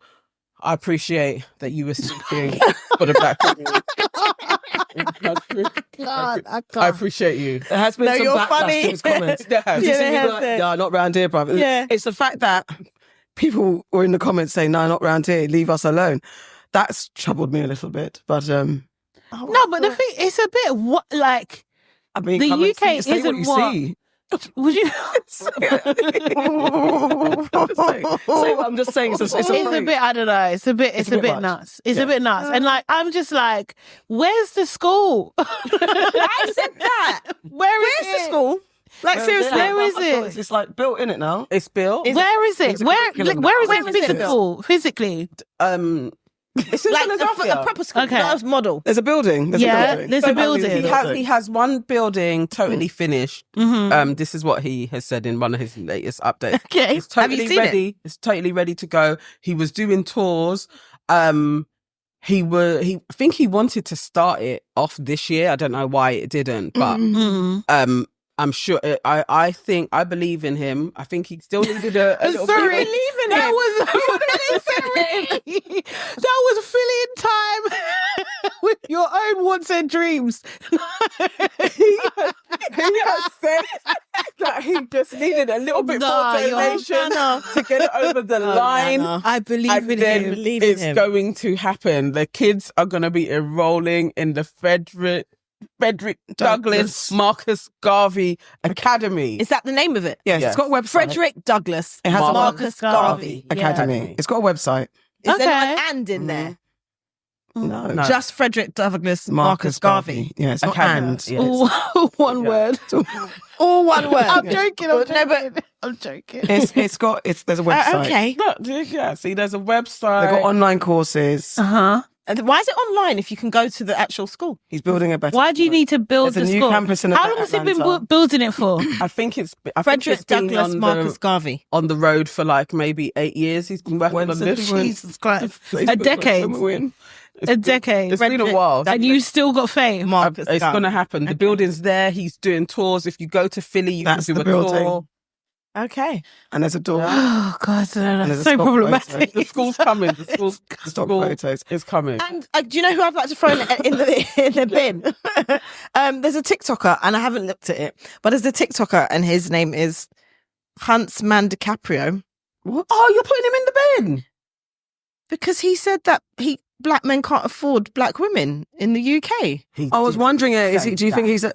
I appreciate that you were speaking for the black community. God, I can't. I appreciate you. There has been No, some you're backlash funny. to his comments. There has. You Yeah, see they people have like, said. "Yeah, not round here, brother." Yeah. It's the fact that people were in the comments saying, "No, not round here. Leave us alone." That's troubled me a little bit. But No, but the thing, it's a bit like, I mean, The come and UK say isn't what you what- see. would you? Say what I'm just saying. It's It's a bit, I don't know. It's a bit much. nuts. It's a Yeah. bit nuts. And like, I'm just like, where's the school? I said that. Where's Where's the school? Like, seriously. Where is it? It's like built in it now. It's built. Where is it? It's a Where curriculum. where is Where it is it? physically? It's in Like Philadelphia. a proper school. Okay. That was model. There's a building. There's Yeah, a building. there's a building. He has one building totally finished. Mhm. This is what he has said in one of his latest updates. Okay. It's totally Have you seen ready. It's totally ready to go. He was doing tours. I think he wanted to start it off this year. I don't know why it didn't, but Mhm. I'm sure. I believe in him. I think he still needed a little Sorry. bit. That was filling time with your own wants and dreams. He has said that he just needed a little bit more donation to get it over the line. I believe And in then him. it's going to happen. The kids are going to be enrolling in the Frederick Douglass Marcus Garvey Academy. Is that the name of it? Yes, Yes. it's got a website. Frederick Douglass. It has a Marcus Garvey. Academy. Yeah. It's got a website. Is there Okay. an and in there? No. No. Just Frederick Douglass Marcus Garvey. Yeah, it's not Academy. and. Yeah. All one Yeah. word. All one word. I'm joking. No, but- I'm joking. There's a website. Okay. Look, yeah, see, there's a website. They've got online courses. Uh-huh. And why is it online if you can go to the actual school? He's building a better. Why do you need to build There's a the new school? campus in How long has he been Atlanta. building it for? I think it's Frederick been Douglass on Marcus Garvey. on the road for like maybe 8 years. He's been working on this. Jesus Christ. A decade. A decade. It's been a while. And you still got fame. Marcus It's Garvey. going to happen. The building's there. He's doing tours. If you go to Philly, you That's can do the a building. tour. Okay. And there's a door. Oh, God. there's That's a so stock problematic. The school's coming. The school Stock photos. is coming. And do you know who I'd like to throw in the bin? There's a TikToker, and I haven't looked at it, but there's a TikToker, and his name is Huntsman DiCaprio. What? Oh, you're putting him in the bin. Because he said that black men can't afford black women in the UK. I was wondering, do you think he's a...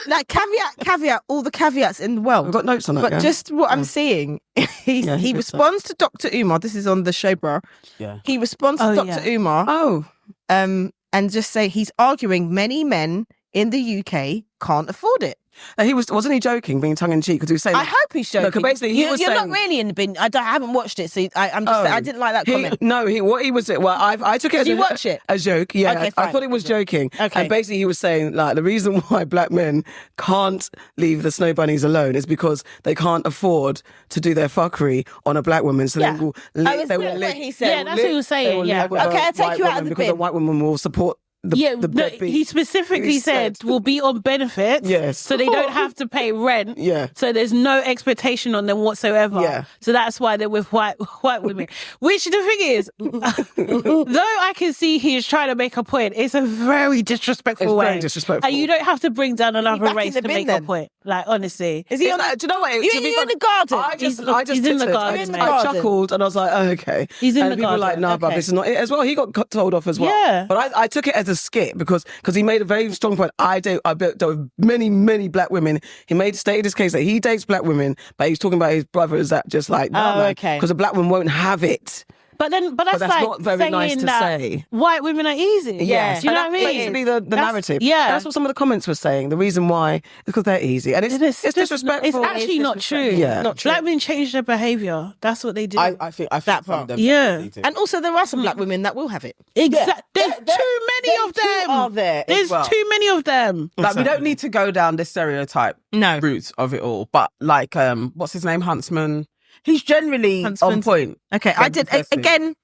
Like caveat, all the caveats in the world. We've got notes on that, But yeah? just what I'm seeing, Yeah, he he responds to Dr. Umar. This is on the show, bro. Yeah. He responds to Oh, Dr. yeah. Umar, Oh. and just say he's arguing many men in the UK can't afford it. Wasn't he joking, being tongue-in-cheek? Because he was saying... I hope he's joking. No, 'cause basically he was you're saying- not really in the bin. I haven't watched it, so I'm just. Oh. I didn't like that comment. What he was... Well, I took it as Did you watch it? a joke. Yeah, Okay, I fine. thought it was joking. Okay. And basically he was saying, like, the reason why black men can't leave the snow bunnies alone is because they can't afford to do their fuckery on a black woman. So Yeah. they will... Is that what he said? Yeah, that's what he was saying, yeah. Okay, I'll take you out of the because bin. a white woman will support the deadbeat. he specifically said will be on benefits. Yes. So they don't have to pay rent. Yeah. So there's no expectation on them whatsoever. Yeah. So that's why they're with white women. Which the thing is, though I can see he is trying to make a point, it's a very disrespectful way. Very disrespectful. And you don't have to bring down another back race in the to bin make then? a point. Like, honestly. Is he on? Do you know what? You in the garden? I just He's in the tittered. garden, I mate. chuckled and I was like, oh, okay. He's in and the people were like, garden. nah, bruv, Okay. this is not it as well. He got told off as well. Yeah. But I took it as a skit because he made a very strong point. I dealt with many black women. He stated his case that he dates black women, but he's talking about his brothers that just like, Oh, okay. Because a black woman won't have it. But that's that's like not very saying nice to that say. white women are easy. Yeah. Do you know And what I that's mean? basically the That's- narrative. Yeah. And that's what some of the comments were saying. The reason why is because they're easy. And it's disrespectful. It's actually not true. Yeah. Not true. Black men change their behavior. That's what they do. I think That some part. of them Yeah. definitely do. And also, there are some black women that will have it. Exactly. There's too many of They them. are there as There's well. too many of them. Like, we don't need to go down this stereotype No. route of it all, but like, what's his name, Huntsman? He's generally Huntsman. on point. Okay, I did Fantastic. again.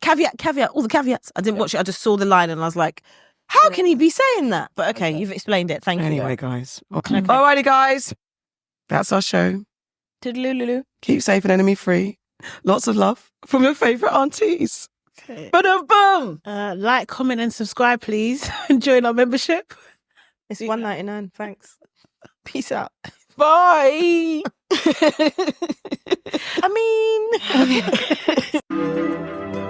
Caveat, all the caveats. I didn't watch it. I just saw the line and I was like, how can he be saying that? But okay, you've explained it. Thank you. Anyway, guys. Okay. Alrighty, guys. That's our show. Toodaloo. Keep safe and enemy free. Lots of love from your favourite aunties. Okay. Boom. Like, comment, and subscribe, please. And join our membership. It's $1.99. Thanks. Peace out. Bye. I mean.